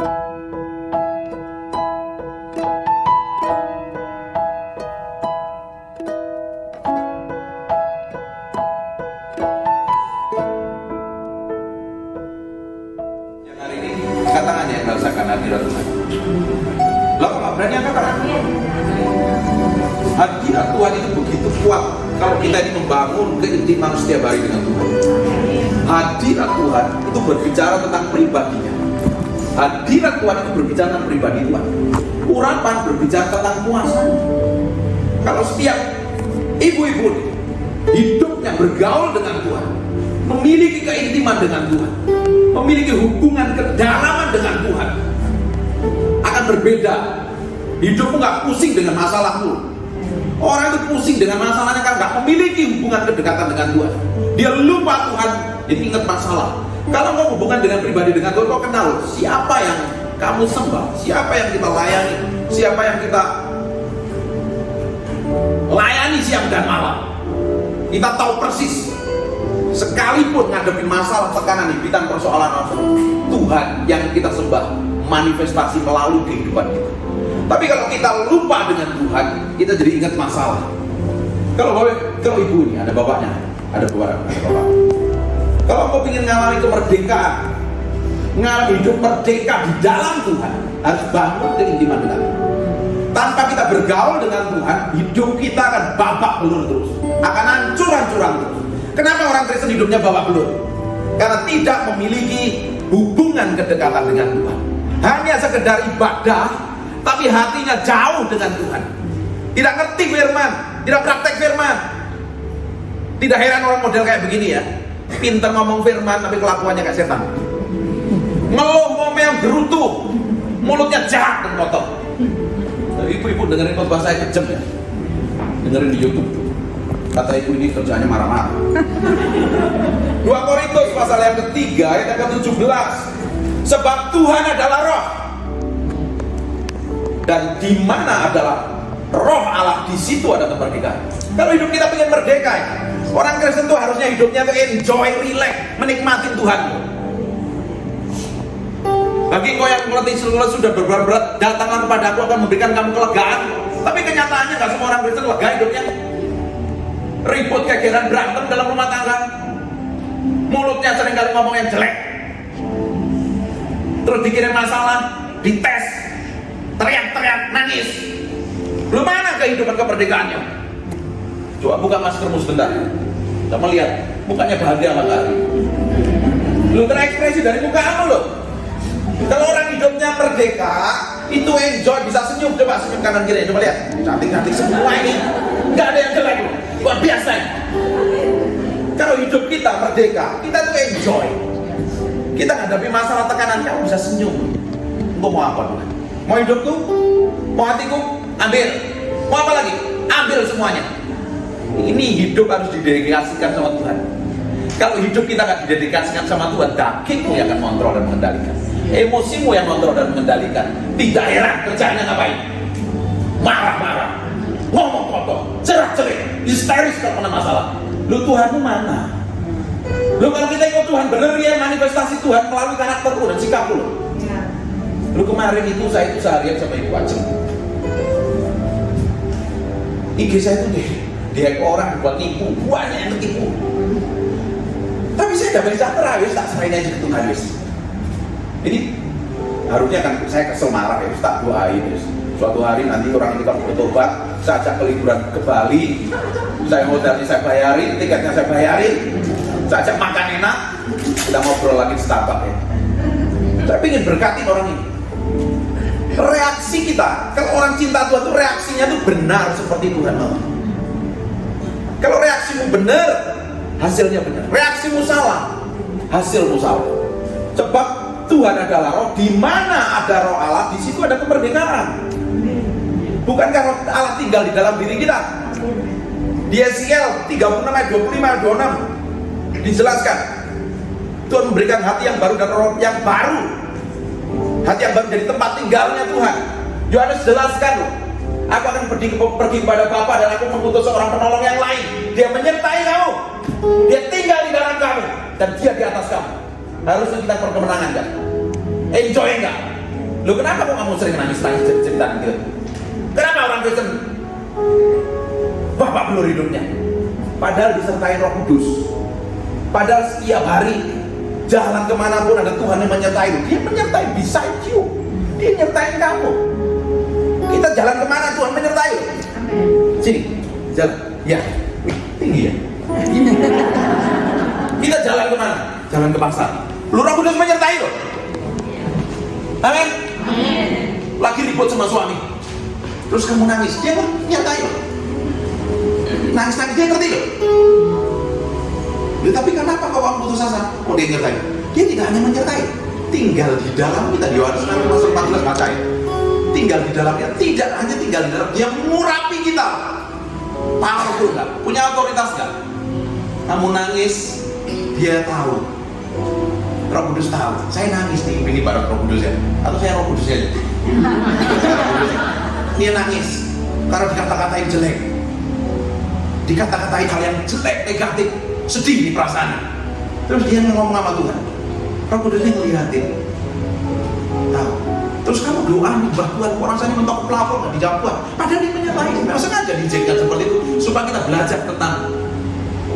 Hari ini katakan yang merasakan hadirat Tuhan. Lo nggak berani apa kan? Hadirat Tuhan itu begitu kuat kalau kita ini membangun keintiman setiap hari dengan Tuhan. Hadirat Tuhan itu berbicara tentang pribadinya. Hadirat Tuhan itu berbicara tentang pribadi Tuhan. Urapan berbicara tentang kuasa. Kalau setiap ibu-ibu hidupnya bergaul dengan Tuhan, memiliki keintiman dengan Tuhan, memiliki hubungan kedalaman dengan Tuhan, akan berbeda. Hidupmu nggak pusing dengan masalahmu. Orang itu pusing dengan masalahnya karena nggak memiliki hubungan kedekatan dengan Tuhan. Dia lupa Tuhan, jadi ingat masalah. Kalau mau hubungan dengan pribadi dengan Tuhan, kau kenal siapa yang kamu sembah, siapa yang kita layani, siapa yang kita layani siang dan malam. Kita tahu persis. Sekalipun ngadepin masalah, tekanan, hibitan, persoalan apa, Tuhan yang kita sembah manifestasi melalui kehidupan kita. Tapi kalau kita lupa dengan Tuhan, kita jadi ingat masalah. Kalau ibu ini ada bapaknya, ada bapak. Kalau kau ingin ngalami kemerdekaan, ngalami hidup merdeka di dalam Tuhan, harus bangun keintiman dengan Tuhan. Tanpa kita bergaul dengan Tuhan, hidup kita akan babak belur terus, akan hancur-hancuran terus. Kenapa orang Kristen hidupnya babak belur? Karena tidak memiliki hubungan kedekatan dengan Tuhan. Hanya sekedar ibadah, tapi hatinya jauh dengan Tuhan. Tidak ngerti firman, tidak praktek firman. Tidak heran orang model kayak begini ya, pintar ngomong firman tapi kelakuannya kayak setan. Ngeluh ngomel gerutu, mulutnya jahat dan kotor. Ibu-ibu dengerin khotbah saya kejam ya, dengerin di YouTube. Kata ibu ini kerjaannya marah-marah. 2 Korintus pasal yang ketiga ayat yang ke-17. Sebab Tuhan adalah roh, dan di mana adalah roh Allah, di situ ada kemerdekaan. Kalau hidup kita pengen merdeka ya, orang Kristen tuh harusnya hidupnya tuh enjoy, relax, menikmati Tuhan. Bagi kau yang melatih sudah berberat, datanglah kepada aku, akan memberikan kamu kelegaan. Tapi kenyataannya nggak semua orang Kristen lega hidupnya. Ribut, kegeran, berantem dalam rumah tangga, mulutnya seringkali ngomong yang jelek, terus dikirim masalah, dites, teriak-teriak, nangis. Lu mana kehidupan kemerdekaannya? Coba buka maskermu sebentar, kamu lihat mukanya bahagia matahari. Lu terekspresi dari muka kamu loh. Kalau orang hidupnya merdeka, itu enjoy, bisa senyum. Coba senyum kanan kiri, coba lihat, cantik-cantik semua ini, nggak ada yang jelek loh. Luar biasa ya. Kalau hidup kita merdeka, kita tuh enjoy. Kita hadapi masalah tekanan, kamu bisa senyum. Engkau mau apa Tuhan? Mau hidupku? Mau hatiku? Ambil. Mau apa lagi? Ambil semuanya. Ini hidup harus didedikasikan sama Tuhan. Kalau hidup kita nggak didedikasikan sama Tuhan, dagingmu yang akan kontrol dan mengendalikan, emosimu yang kontrol dan mengendalikan. Tidak heran kerjanya ngapain? Marah-marah, ngomong kotor, cerak-cerik, histeris kalau kena masalah. Lu Tuhanmu mana? Lu kalau kita ikut Tuhan bener ya, manifestasi Tuhan melalui karakterku dan sikapku lu. Lu kemarin itu saya seharian sama Ibu Aceng. IG saya itu dia orang buat tipu, banyak yang ketipu. Tapi saya udah bercakap, wis tak serahin aja ke Tuhan wis. Ini harusnya kan saya kesel marah ya, tak doain wis. Suatu hari nanti orang ini kalau bertobat, saya ajak ke liburan ke Bali, saya hotelnya saya bayarin, tiketnya saya bayarin, saya ajak makan enak, kita ngobrol lagi di Starbucks ya. Saya ingin berkati orang ini. Reaksi kita, kalau orang cinta Tuhan itu reaksinya itu benar seperti Tuhan mau. Kalau reaksimu benar, hasilnya benar. Reaksimu salah, hasilmu salah. Sebab Tuhan adalah roh, di mana ada roh Allah, di situ ada kemerdekaan. Bukankah roh Allah tinggal di dalam diri kita? Di Yesiel 36 ayat 25 26 dijelaskan, Tuhan memberikan hati yang baru dan roh yang baru. Hati yang baru jadi tempat tinggalnya Tuhan. Yohanes jelaskan loh, aku akan pergi kepada Bapa dan aku mengutus seorang penolong yang lain. Dia menyertai kamu, dia tinggal di dalam kamu, dan dia di atas kamu. Harusnya kita perkemenangan kan? Enjoy enggak? Loh kenapa kok kamu sering nangis-nangis cerita gitu? Kenapa orang Kristen babak belur hidupnya? Padahal disertai Roh Kudus. Padahal setiap hari jalan kemanapun ada Tuhan yang menyertai. Dia menyertai beside you. Dia nyertain kamu. Kita jalan kemana Tuhan menyertai. Sini, jalan. Ya, wih, tinggi ya. Kita jalan kemana? Jalan ke pasar. Lu Roh Kudus menyertai loh. Amin. Lagi ribut sama suami, terus kamu nangis, dia menyertai loh. Nangis-nangis dia ngerti loh. Ya, tapi kenapa kau kamu putus asa? Oh dia nyertai. Dia tidak hanya menyertai, tinggal di dalam kita. Yohanes 6:14 bacain. Tinggal di dalamnya, tidak hanya tinggal di dalam, dia mengurapi kita. Powerful nggak? Punya otoritas nggak? Kamu nangis, dia tahu. Roh Kudus tahu. Saya nangis nih, ini bareng Roh Kudus ya? Atau saya Roh Kudus aja? Dia nangis karena dikata-katain jelek, dikata-katain hal yang jelek, negatif, sedih di perasaannya. Terus dia ngomong sama Tuhan. Roh Kudusnya ngeliatin, tahu. Terus kamu doa nyembah Tuhan, orang sana mentok pelafon nggak dijawab Tuhan. Padahal dia menyertai. Memang sengaja diizinkan seperti itu supaya kita belajar tentang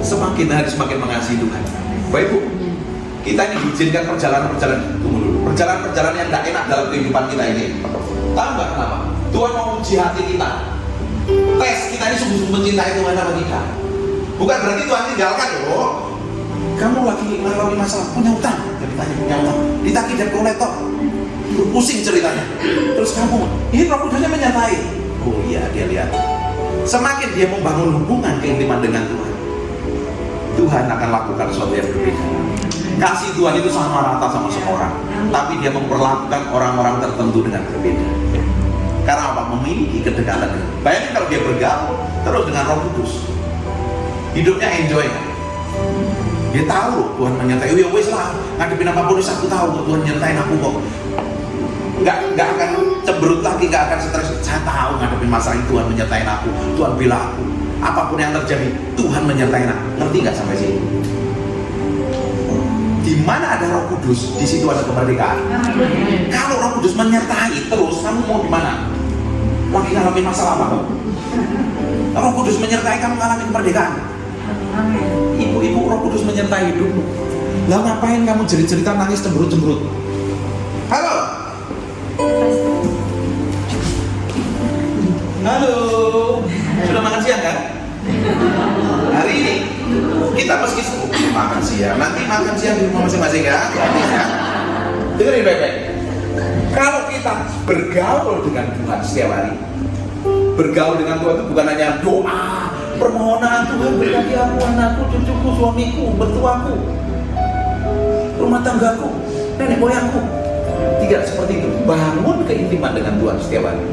semakin hari semakin mengasihi Tuhan. Baik Bu, kita ini diizinkan perjalanan-perjalanan. Tunggu dulu. Perjalanan-perjalanan yang tidak enak dalam kehidupan kita ini. Tahu nggak kenapa? Tuhan mau uji hati kita. Tes kita ini sungguh-sungguh mencintai Tuhan apa tidak. Bukan berarti Tuhan tinggalkan loh. Kamu lagi mengalami masalah, punya utang, ceritanya punya utang, ditagih debt collector, pusing ceritanya. Terus kamu, ini Roh Kudusnya menyertai. Oh iya, dia lihat. Semakin dia membangun hubungan keintiman dengan Tuhan, Tuhan akan lakukan sesuatu yang berbeda. Kasih Tuhan itu sama rata sama semua orang, tapi dia memperlakukan orang-orang tertentu dengan berbeda. Karena apa? Memiliki kedekatan. Bayangin kalau dia bergaul terus dengan Roh Kudus, hidupnya enjoy. Dia tahu Tuhan menyertai. Oh ya wes lah, ngadepin apapun aku tahu kok Tuhan nyertain aku kok. Nggak akan cemberut lagi, nggak akan stres. Saya tahu ngadepin masalah ini Tuhan menyertain aku, Tuhan bela aku. Apapun yang terjadi, Tuhan menyertai aku. Ngerti nggak sampai sini? Di mana ada Roh Kudus, di situ ada kemerdekaan. Kalau Roh Kudus menyertai terus, kamu mau di mana? Lagi ngalamin masalah apa kamu? Roh Kudus menyertai kamu ngalamin kemerdekaan. Ibu-ibu, Roh Kudus menyertai hidupmu. Lah ngapain kamu cerita nangis cemberut-cemberut? Halo. Halo. Sudah makan siang kan? Hari ini kita meski makan siang, nanti makan siang di rumah masing-masing ya. Dengerin baik-baik. Kalau kita bergaul dengan Tuhan setiap hari, bergaul dengan Tuhan itu bukan hanya doa, permohonan Tuhan berkati aku, anakku, cucuku, suamiku, mertuaku, rumah tanggaku, nenek moyangku. Tidak seperti itu. Bangun keintiman dengan Tuhan setiap hari.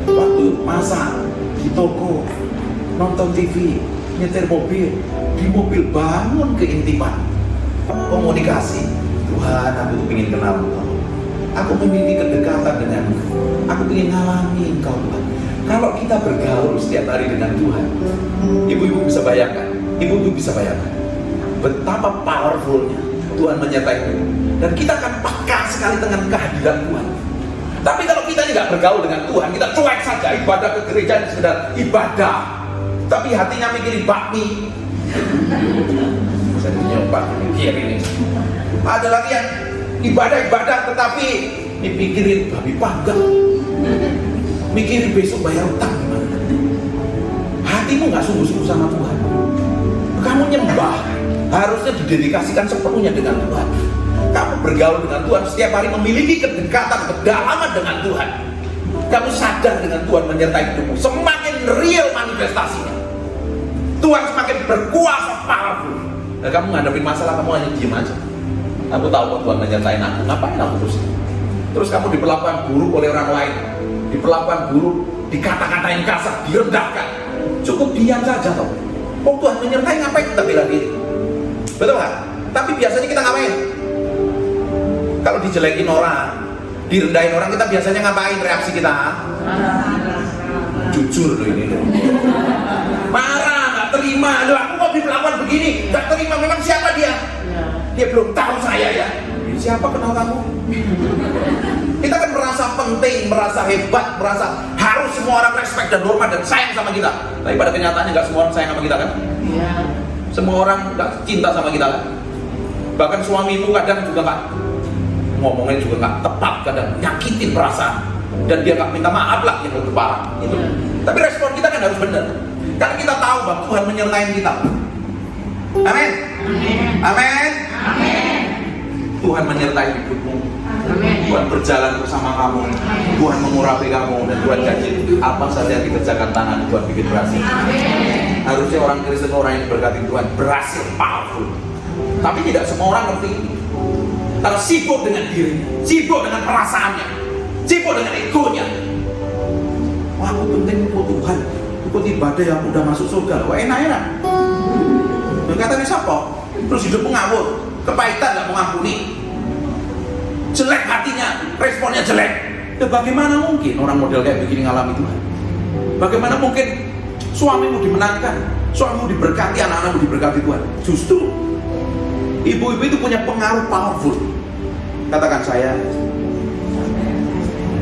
Waktu masak di toko, nonton TV, nyetir mobil, di mobil, bangun keintiman, komunikasi. Tuhan, aku tuh ingin kenal Engkau. Aku memiliki kedekatan denganmu. Aku ingin ngalami Engkau Tuhan. Kalau kita bergaul setiap hari dengan Tuhan, ibu-ibu bisa bayangkan, betapa powerfulnya Tuhan menyertai kita. Dan kita akan peka sekali dengan kehadiran Tuhan. Tapi kalau kita tidak bergaul dengan Tuhan, kita cuek saja, ibadah ke gereja ini sekedar ibadah, tapi hatinya mikirin bakmi. Saya nyoba mikir ini. Ada lagi yang ibadah tetapi mikirin babi panggang, mikirin besok bayar utang gimana. Hatimu nggak sungguh-sungguh sama Tuhan. Kamu nyembah harusnya didedikasikan sepenuhnya dengan Tuhan. Kamu bergaul dengan Tuhan setiap hari, memiliki kedekatan, kedalaman dengan Tuhan. Kamu sadar dengan Tuhan menyertai hidupmu. Semakin real manifestasinya, Tuhan semakin berkuasa, powerful. Dan kamu ngadepin masalah, kamu hanya diem aja. Aku tahu kok Tuhan menyertai aku, ngapain aku terus kamu diperlakukan buruk oleh orang lain, diperlakukan buruk, dikata-katain kasar, direndahkan. Cukup diam saja toh. Oh Tuhan menyertai, ngapain kita bela diri? Betul nggak? Tapi biasanya kita ngapain? Kalau dijelekin orang, direndahin orang, kita biasanya ngapain reaksi kita? Jujur loh ini loh. Marah, nggak terima. Loh aku kok diperlakukan begini? Nggak terima. Memang siapa dia? Dia belum tahu saya ya. Siapa kenal kamu? Kita kan penting, merasa hebat, merasa harus semua orang respect dan hormat dan sayang sama kita. Tapi pada kenyataannya nggak semua orang sayang sama kita kan? Iya. Semua orang nggak cinta sama kita kan? Bahkan suamimu kadang juga nggak ngomongnya juga nggak tepat, kadang nyakitin perasaan, dan dia nggak minta maaf lah yang lebih parah. Itu. Tapi respon kita kan harus benar, karena kita tahu bahwa Tuhan menyertai kita. Amin. Amin. Amin. Tuhan menyertai hidupmu. Tuhan berjalan bersama kamu. Tuhan mengurapi kamu dan Tuhan janji apa saja yang dikerjakan tangan Tuhan bikin berhasil. Harusnya orang Kristen, orang yang diberkati Tuhan berhasil, powerful. Tapi tidak semua orang ngerti ini. Karena sibuk dengan dirinya, sibuk dengan perasaannya, sibuk dengan egonya. Wah, aku penting ikut Tuhan, ikut ibadah yang udah masuk surga. Wah, enak-enak. Katanya siapa? Terus hidup ngawur, kepahitan gak mengampuni, jelek hatinya, responnya jelek. Ya bagaimana mungkin orang model kayak begini ngalami Tuhan? Bagaimana mungkin suamimu dimenangkan, suamimu diberkati, anak-anakmu diberkati Tuhan? Justru ibu-ibu itu punya pengaruh powerful. Katakan saya.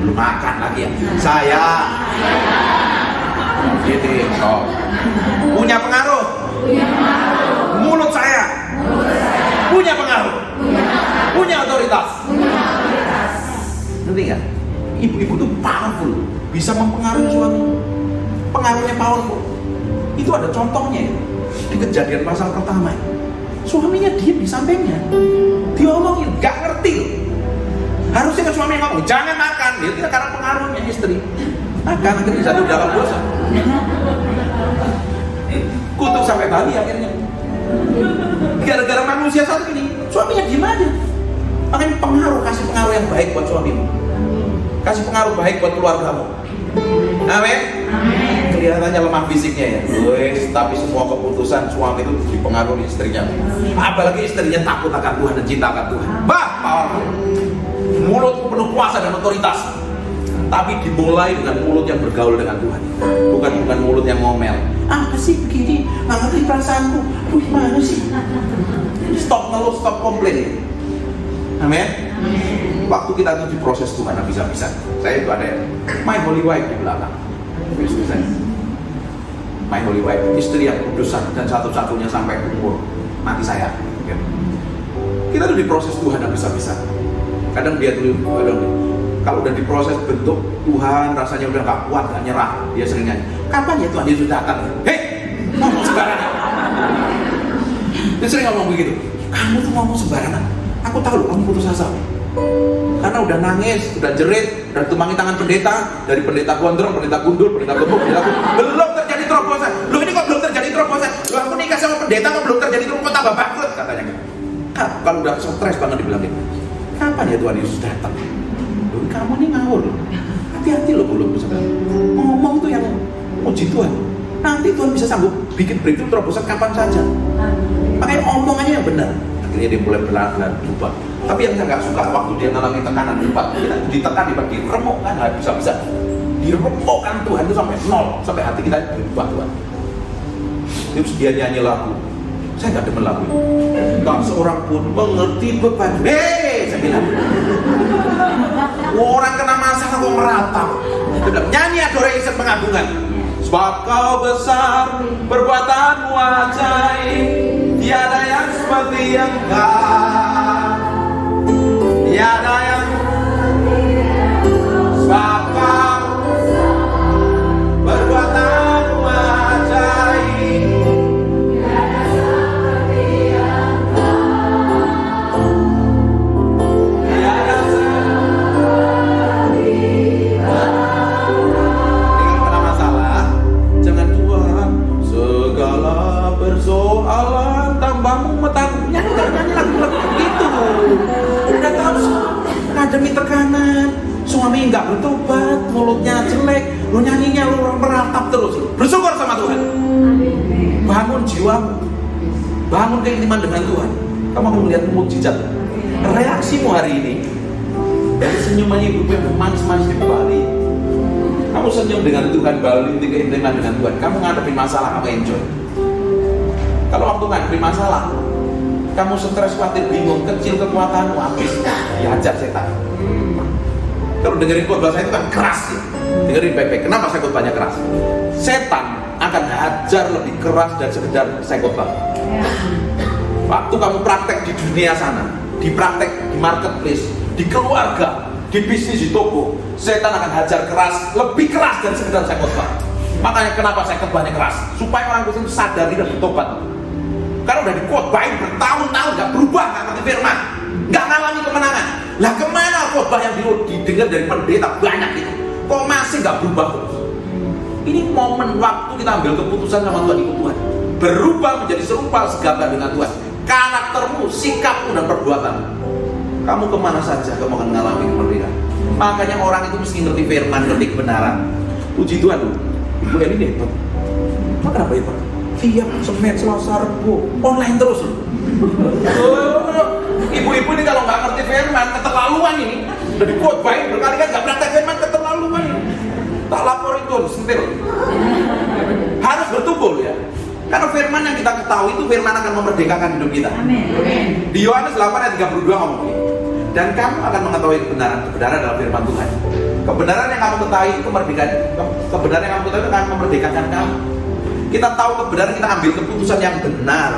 Belum makan lagi ya. Saya. Gitu. Oh. Punya pengaruh. Mulut saya. Punya pengaruh. Punya otoritas. Ngerti nggak? Ibu-ibu itu powerful, bisa mempengaruhi suami. Pengaruhnya powerful. Itu ada contohnya di Kejadian pasal pertama. Suaminya diam di sampingnya, diomongin, gak ngerti loh. Harusnya kan suami yang ngomong, jangan makan. Dia tidak, karena pengaruhnya istri. Makan, akhirnya jatuh dalam dosa. Kutuk sampai Bali akhirnya. Gara-gara manusia satu ini, suaminya diam aja. Makanya pengaruh, kasih pengaruh yang baik buat suamimu. Kasih pengaruh baik buat keluargamu. Amin. Kelihatannya lemah fisiknya ya, tapi semua keputusan suami itu dipengaruhi istrinya. Apalagi istrinya takut akan Tuhan dan cinta akan Tuhan. Powerful. Mulutku penuh kuasa dan otoritas. Tapi dimulai dengan mulut yang bergaul dengan Tuhan, bukan mulut yang ngomel. Apa sih begini? Nggak ngerti perasaanku. Gimana sih? Stop ngeluh, stop komplain. Amin. Waktu kita itu diproses Tuhan bisa-bisa. Saya itu ada My Holy Wife di belakang. My Holy Wife, istri yang kudusan dan satu-satunya sampai umur mati saya. Kita tuh diproses Tuhan bisa-bisa. Kadang dia tuh kalau udah diproses bentuk Tuhan, rasanya udah gak kuat, gak nyerah. Dia sering nyanyi, kapan ya Tuhan Yesus datang? Hei, ngomong sembarangan. Dia sering ngomong begitu. Kamu tuh ngomong sembarangan. Aku tahu loh, kamu putus asa. Karena udah nangis, udah jerit, udah tumangi tangan pendeta, dari pendeta gondrong, pendeta gundul, pendeta gemuk, belum terjadi terobosan. Loh ini kok belum terjadi terobosan? Loh aku nikah sama pendeta kok belum terjadi terobosan, tambah bangkrut katanya. Kalau udah stres banget dibilang gitu. Kapan ya Tuhan Yesus datang? Loh kamu nih ngawur loh. Hati-hati loh belum bisa ngomong tuh yang muji Tuhan. Nanti Tuhan bisa sanggup bikin breakthrough terobosan kapan saja. Makanya omongannya yang benar. Akhirnya dia mulai pelan-pelan berubah. Tapi yang saya nggak suka waktu dia mengalami tekanan hebat, kita ditekan, diremukkan, nggak bisa-bisa diremukkan Tuhan itu sampai nol, sampai hati kita berubah Tuhan. Terus dia nyanyi lagu, saya nggak demen lagu ini. Tak seorang pun mengerti beban. Saya bilang, orang kena masalah kok meratap. Dia bilang, nyanyi adoration pengagungan. Sebab kau besar, perbuatanmu ajaib, tiada yang seperti engkau. Tiada yang sebab kau perbuatanmu ajaib, tiada seperti engkau. Tiada seperti engkau. Kalau pernah masalah, jangan Tuhan segala persoalan tambahmu metangnya, nyanyi lagu-lagu gitu. Udah tahu ngademi tekanan, suami nggak bertobat, mulutnya jelek, lu nyanyinya lu meratap terus. Bersyukur sama Tuhan. Bangun jiwamu, bangun keintiman dengan Tuhan. Kamu akan melihat mukjizat. Reaksimu hari ini dari senyumannya ibu yang manis-manis di Bali. Kamu senyum dengan Tuhan, balik keintiman dengan Tuhan. Kamu ngadepin masalah, kamu enjoy. Kalau waktu ngadepin masalah, kamu stres, khawatir, bingung, kecil kekuatanmu, habis dihajar setan. Kalau dengerin khotbah saya itu kan keras ya. Dengerin baik-baik. Kenapa saya khotbahnya keras? Setan akan hajar lebih keras dan sekedar saya khotbah. Waktu kamu praktek di dunia sana, di praktek di marketplace, di keluarga, di bisnis, di toko, setan akan hajar keras, lebih keras dari sekedar saya khotbah. Makanya kenapa saya khotbahnya keras? Supaya orang Kristen sadar dan bertobat. Karena udah dikhotbahin bertahun-tahun gak berubah, gak ngerti firman, gak ngalami kemenangan. Lah kemana khotbah yang didengar dari pendeta banyak itu? Kok masih gak berubah terus? Ini momen waktu kita ambil keputusan sama Tuhan, ikut Tuhan, berubah menjadi serupa segambar dengan Tuhan. Karaktermu, sikapmu, dan perbuatanmu. Kamu kemana saja kamu akan mengalami kemerdekaan. Makanya orang itu mesti ngerti firman, ngerti kebenaran. Puji Tuhan loh, Ibu Eli hebat. Kenapa hebat? Tiap Senin, Selasa, Rabu online terus loh. Ibu-ibu ini kalau nggak ngerti firman, keterlaluan ini. Udah dikhotbahin berkali-kali nggak praktek firman, keterlaluan ini. Tak laporin Tuhan, sentil. Harus bertumbuh ya. Karena firman yang kita ketahui itu firman akan memerdekakan hidup kita. Amin. Di Yohanes 8 ayat 32 ngomong begini. Dan kamu akan mengetahui kebenaran dalam firman Tuhan. Kebenaran yang kamu ketahui itu kebenaran yang kamu ketahui itu akan memerdekakan kamu. Kita tahu kebenaran, kita ambil keputusan yang benar,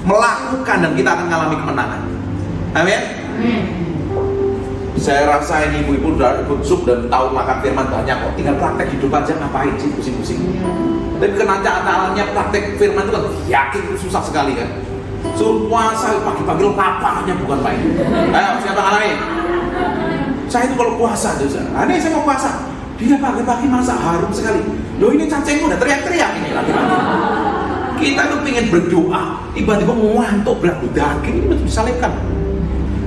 melakukan, dan kita akan mengalami kemenangan. Amin. Saya rasa ini ibu-ibu udah ikut sub dan tahu makan firman banyak kok. Tinggal praktek hidup aja, ngapain sih pusing-pusing. Tapi kenyataan praktek firman itu kan yakin itu susah sekali kan. Suruh puasa pagi-pagi laparnya bukan main. Ayo siapa ngalamin? Saya itu kalau puasa tuh, ini saya mau puasa. Dia pagi-pagi masak harum sekali. Loh ini cacingmu udah teriak-teriak ini lagi-lagi. Kita tuh pengen berdoa, tiba-tiba mau ngantuk berat daging ini mesti disalibkan.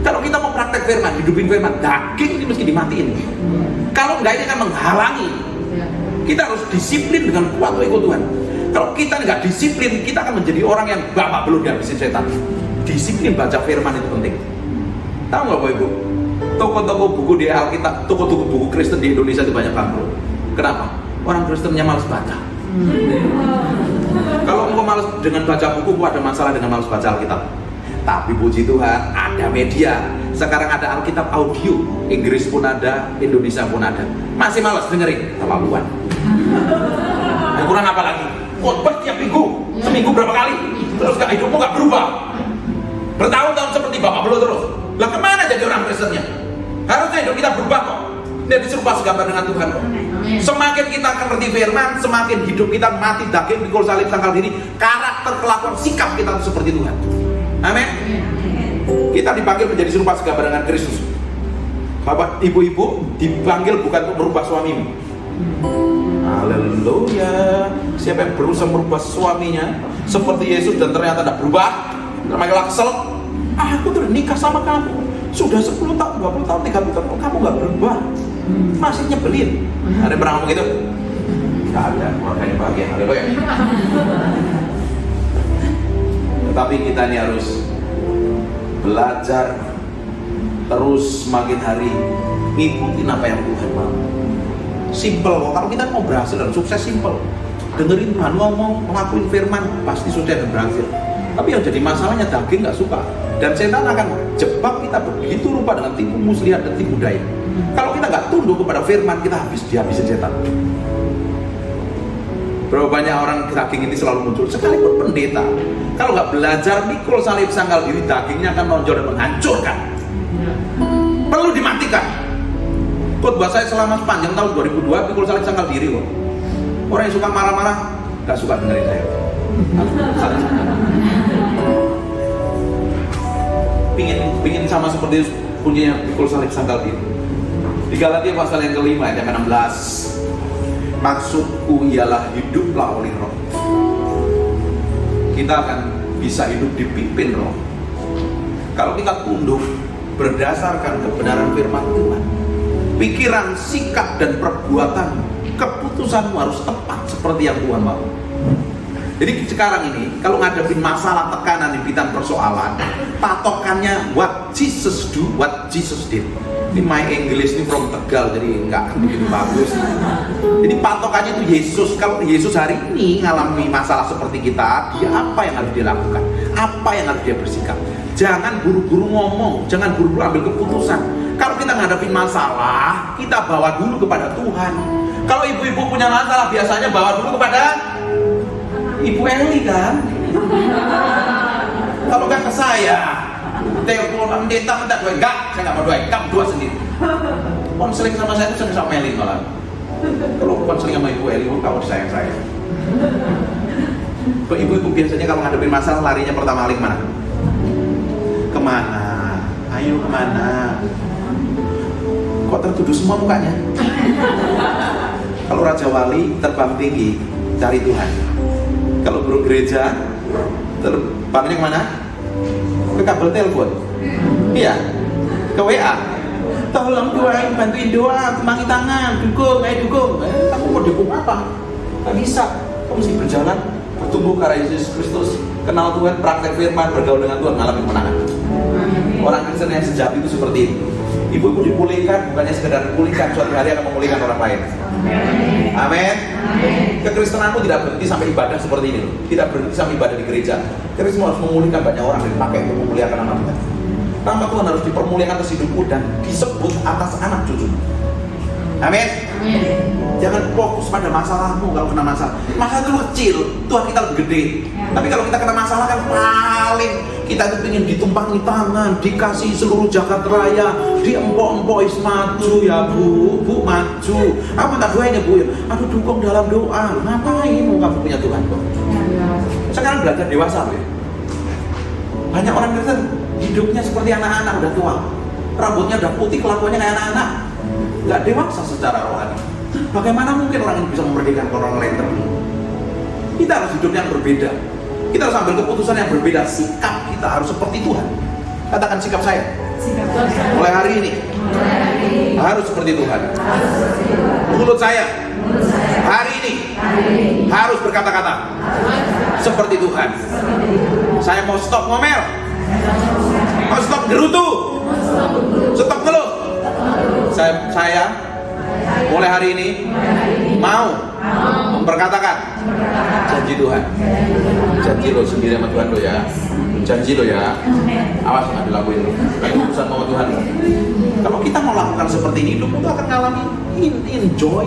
Kalau kita mau praktek firman, hidupin firman, daging ini mesti dimatiin. Kalau enggak ini akan menghalangi. Kita harus disiplin dengan kuat ikut Tuhan. Kalau kita nggak disiplin, kita akan menjadi orang yang bapak belum dihabisin setan. Disiplin baca firman itu penting. Tahu nggak Bapak Ibu? Toko-toko buku di Alkitab, toko-toko buku Kristen di Indonesia itu banyak bangkrut. Kenapa? Orang Kristennya malas baca. Kalau engkau malas dengan baca buku, engkau ada masalah dengan malas baca Alkitab. Tapi puji Tuhan, ada media. Sekarang ada Alkitab audio, Inggris pun ada, Indonesia pun ada. Masih malas dengerin, kemampuan. Kurang apa lagi? Khotbah tiap minggu, seminggu berapa kali? Terus hidupmu gak berubah. Bertahun-tahun seperti bapak belum terus. Lah kemana jadi orang Kristennya? Harusnya hidup kita berubah kok. Dia serupa segambar dengan Tuhan kok. Semakin kita akan ngerti firman, semakin hidup kita mati daging, pikul salib, sangkal diri, karakter, kelakuan, sikap kita seperti Tuhan. Amin. Kita dipanggil menjadi serupa segambar dengan Kristus. Bapak, ibu-ibu dipanggil bukan untuk merubah suamimu. Haleluya. Siapa yang berusaha merubah suaminya seperti Yesus dan ternyata tidak berubah, ternyata kesel. Aku tuh nikah sama kamu sudah 10 tahun, 20 tahun, 30 tahun, kamu gak berubah, masih nyebelin. Ada yang pernah ngomong gitu? Gak ada, makanya bahagia. Haleluya. Tetapi kita ini harus belajar terus semakin hari ngikutin apa yang Tuhan mau. Simple kok. Kalau kita mau berhasil dan sukses simple. Dengerin Tuhan ngomong, ngelakuin firman, pasti sukses dan berhasil. Tapi yang jadi masalahnya daging nggak suka. Dan setan akan jebak kita begitu rupa dengan tipu muslihat dan tipu daya. Kalau kita nggak tunduk kepada firman, kita dihabisin setan. Berapa banyak orang daging ini selalu muncul, sekalipun pendeta. Kalau nggak belajar mikul salib sangkal diri, dagingnya akan menonjol dan menghancurkan. Perlu dimatikan. Khotbah saya selama sepanjang tahun 2002 pikul salib sangkal diri kok. Orang yang suka marah-marah gak suka dengerin saya. Pingin sama seperti punya pikul salib sangkal diri. Di Galatia pasal yang kelima ayat 16. Maksudku ialah hiduplah oleh Roh. Kita akan bisa hidup dipimpin Roh. Kalau kita tunduk berdasarkan kebenaran firman Tuhan, pikiran, sikap, dan perbuatan, keputusanmu harus tepat seperti yang Tuhan mau. Jadi sekarang ini, kalau ngadepin masalah, tekanan, impitan, persoalan, patokannya what Jesus do, what Jesus did. Ini my English ini from Tegal, jadi nggak begitu bagus. Jadi patokannya itu Yesus. Kalau Yesus hari ini ngalami masalah seperti kita, dia apa yang harus dia lakukan? Apa yang harus dia bersikap? Jangan buru-buru ngomong, jangan buru-buru ambil keputusan. Kalau kita ngadepin masalah, kita bawa dulu kepada Tuhan. Kalau ibu-ibu punya masalah, biasanya bawa dulu kepada Ibu Eli kan? Kalau nggak ke saya, telepon pendeta minta doa, enggak, saya nggak mau doa, kamu doa sendiri. Konseling sama saya itu sering sama Eli malah. Kalau konseling sama Ibu Eli, kamu sayang saya. Ibu-ibu biasanya kalau ngadepin masalah larinya pertama kali kemana? Kemana? Ayo kemana? Kok tertuduh semua mukanya? Kalau Raja Wali terbang tinggi cari Tuhan. Kalau guru gereja terbangnya kemana? Ke kabel telepon. Iya, ke WA. Tolong doain, bantuin doa, tembangi tangan, dukung, dukung. Kamu mau dukung apa? Gak bisa. Kamu mesti berjalan, bertumbuh ke arah Yesus Kristus, kenal Tuhan, praktek firman, bergaul dengan Tuhan, mengalami kemenangan. Orang Kristen yang sejati itu seperti itu. Ibu-ibu dipulihkan, bukannya sekedar dipulihkan, suatu hari akan memulihkan orang lain. Amin. Kekristenanmu tidak berhenti sampai ibadah seperti ini, tidak berhenti sampai ibadah di gereja. Kristus harus memulihkan banyak orang dan dipakai untuk memuliakan nama Tuhan. Nama Tuhan harus dipermuliakan atas hidupmu dan disebut atas anak cucu. Amin. Jangan fokus pada masalahmu. Kalau kena masalah, masalah itu kecil, Tuhan kita lebih gede. Tapi kalau kita kena masalah kan paling kita itu ingin ditumpangi tangan, dikasih seluruh Jakarta Raya, diempok-empok maju ya bu maju. Apa tak doain ya bu ya? Aduh dukung dalam doa. Ngapain kamu punya Tuhan kok? Sekarang belajar dewasa ya. Banyak orang Kristen hidupnya seperti anak-anak udah tua, rambutnya udah putih, kelakuannya kayak anak-anak, nggak dewasa secara rohani. Bagaimana mungkin orang ini bisa memerdekakan orang lain terus? Kita harus hidup yang berbeda. Kita harus ambil keputusan yang berbeda. Sikap kita harus seperti Tuhan. Katakan sikap saya. Mulai hari ini harus seperti Tuhan. Mulut saya hari ini harus berkata-kata seperti Tuhan. Saya mau stop ngomel, mau stop gerutu, stop ngeluh. Saya mulai hari ini mau memperkatakan janji Tuhan. Janji lo sendiri sama Tuhan lo ya. Janji lo ya. Awas nggak dilakuin lo. Kayak urusan sama Tuhan. Kalau kita mau lakukan seperti ini, hidup itu akan ngalami enjoy.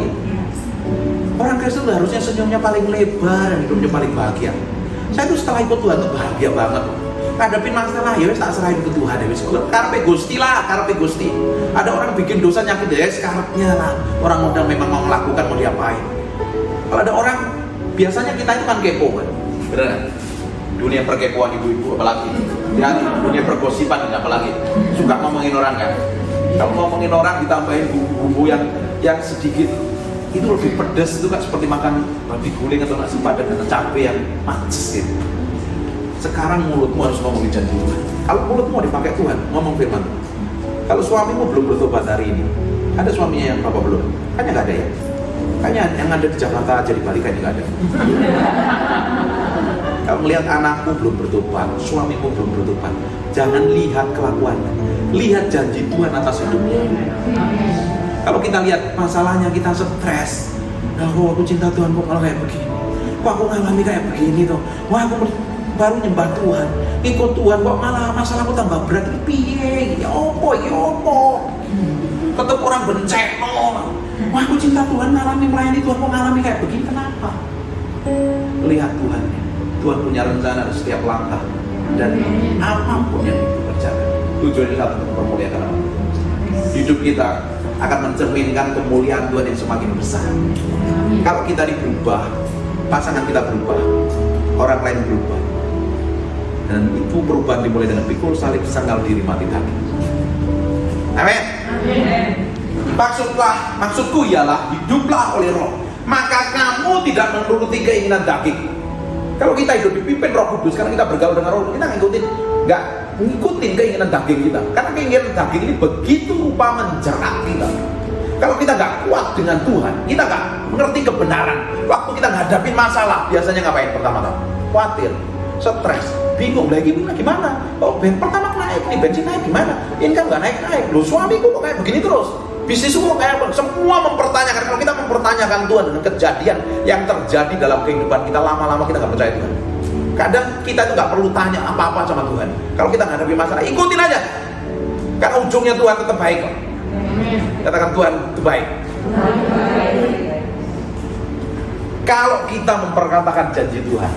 Orang Kristen harusnya senyumnya paling lebar dan hidupnya paling bahagia. Saya tuh setelah ikut Tuhan tuh bahagia banget. Hadapin masalah ya wis tak serahin ke Tuhan ya wis. Karpe Gusti lah, karpe Gusti. Ada orang bikin dosa nyakit ya sekarangnya lah. Orang modal memang mau melakukan, mau diapain. Kalau ada orang, biasanya kita itu kan kepo kan. Bener kan? Dunia perkepoan ibu-ibu apalagi. Ya, dunia pergosipan apalagi. Suka ngomongin orang kan. Kalau ngomongin orang ditambahin bumbu-bumbu yang sedikit, itu lebih pedas, itu kan seperti makan babi guling atau nasi padang dengan cabai yang macis gitu. Sekarang mulutmu harus ngomongin janji Tuhan. Kalau mulutmu mau dipakai Tuhan, ngomong firman. Kalau suamimu belum bertobat hari ini, ada suaminya yang bapak belum? Kayaknya nggak ada ya? Kayaknya yang ada di Jakarta aja, di Bali kayaknya nggak ada. Kalau melihat anakmu belum bertobat, suamimu belum bertobat, jangan lihat kelakuannya, lihat janji Tuhan atas hidupnya. Kalau kita lihat masalahnya, kita stres. Aku cinta Tuhan kok malah kayak begini. Kok aku ngalami kayak begini tuh. Wah aku baru nyembah Tuhan, ikut Tuhan kok malah masalahku tambah berat. Ini piye? Ya opo? Ketemu orang benceno. Wah aku cinta Tuhan, ngalami melayani Tuhan kok ngalami kayak begini. Kenapa? Lihat Tuhan. Tuhan punya rencana di setiap langkah dan apapun yang dikerjakan. Tujuannya satu, untuk mempermuliakan nama Tuhan. Hidup kita akan mencerminkan kemuliaan Tuhan yang semakin besar. Kalau kita berubah, pasangan kita berubah, orang lain berubah, dan itu perubahan dimulai dengan pikul salib, sangkal diri, mati kaki. Amin. Maksudku ialah hiduplah oleh Roh, maka kamu tidak menuruti keinginan daging. Kalau kita hidup dipimpin Roh Kudus, karena kita bergaul dengan Roh, kita nggak ngikutin keinginan daging kita. Karena keinginan daging ini begitu rupa menjerat kita. Kalau kita nggak kuat dengan Tuhan, kita nggak mengerti kebenaran. Waktu kita ngadapin masalah, biasanya ngapain pertama-tama? Khawatir, stres, bingung lagi gimana? Oh, pertama naik, ini bensin naik gimana? Ini kan nggak naik. Loh suamiku kok kayak begini terus? Bisnismu kayak apa? Semua mempertanyakan. Kalau kita mempertanyakan Tuhan dengan kejadian yang terjadi dalam kehidupan kita, lama-lama kita nggak percaya Tuhan. Kadang kita itu nggak perlu tanya apa-apa sama Tuhan. Kalau kita menghadapi masalah, ikutin aja. Karena ujungnya Tuhan tetap baik kok. Katakan Tuhan itu baik. Kalau kita memperkatakan janji Tuhan,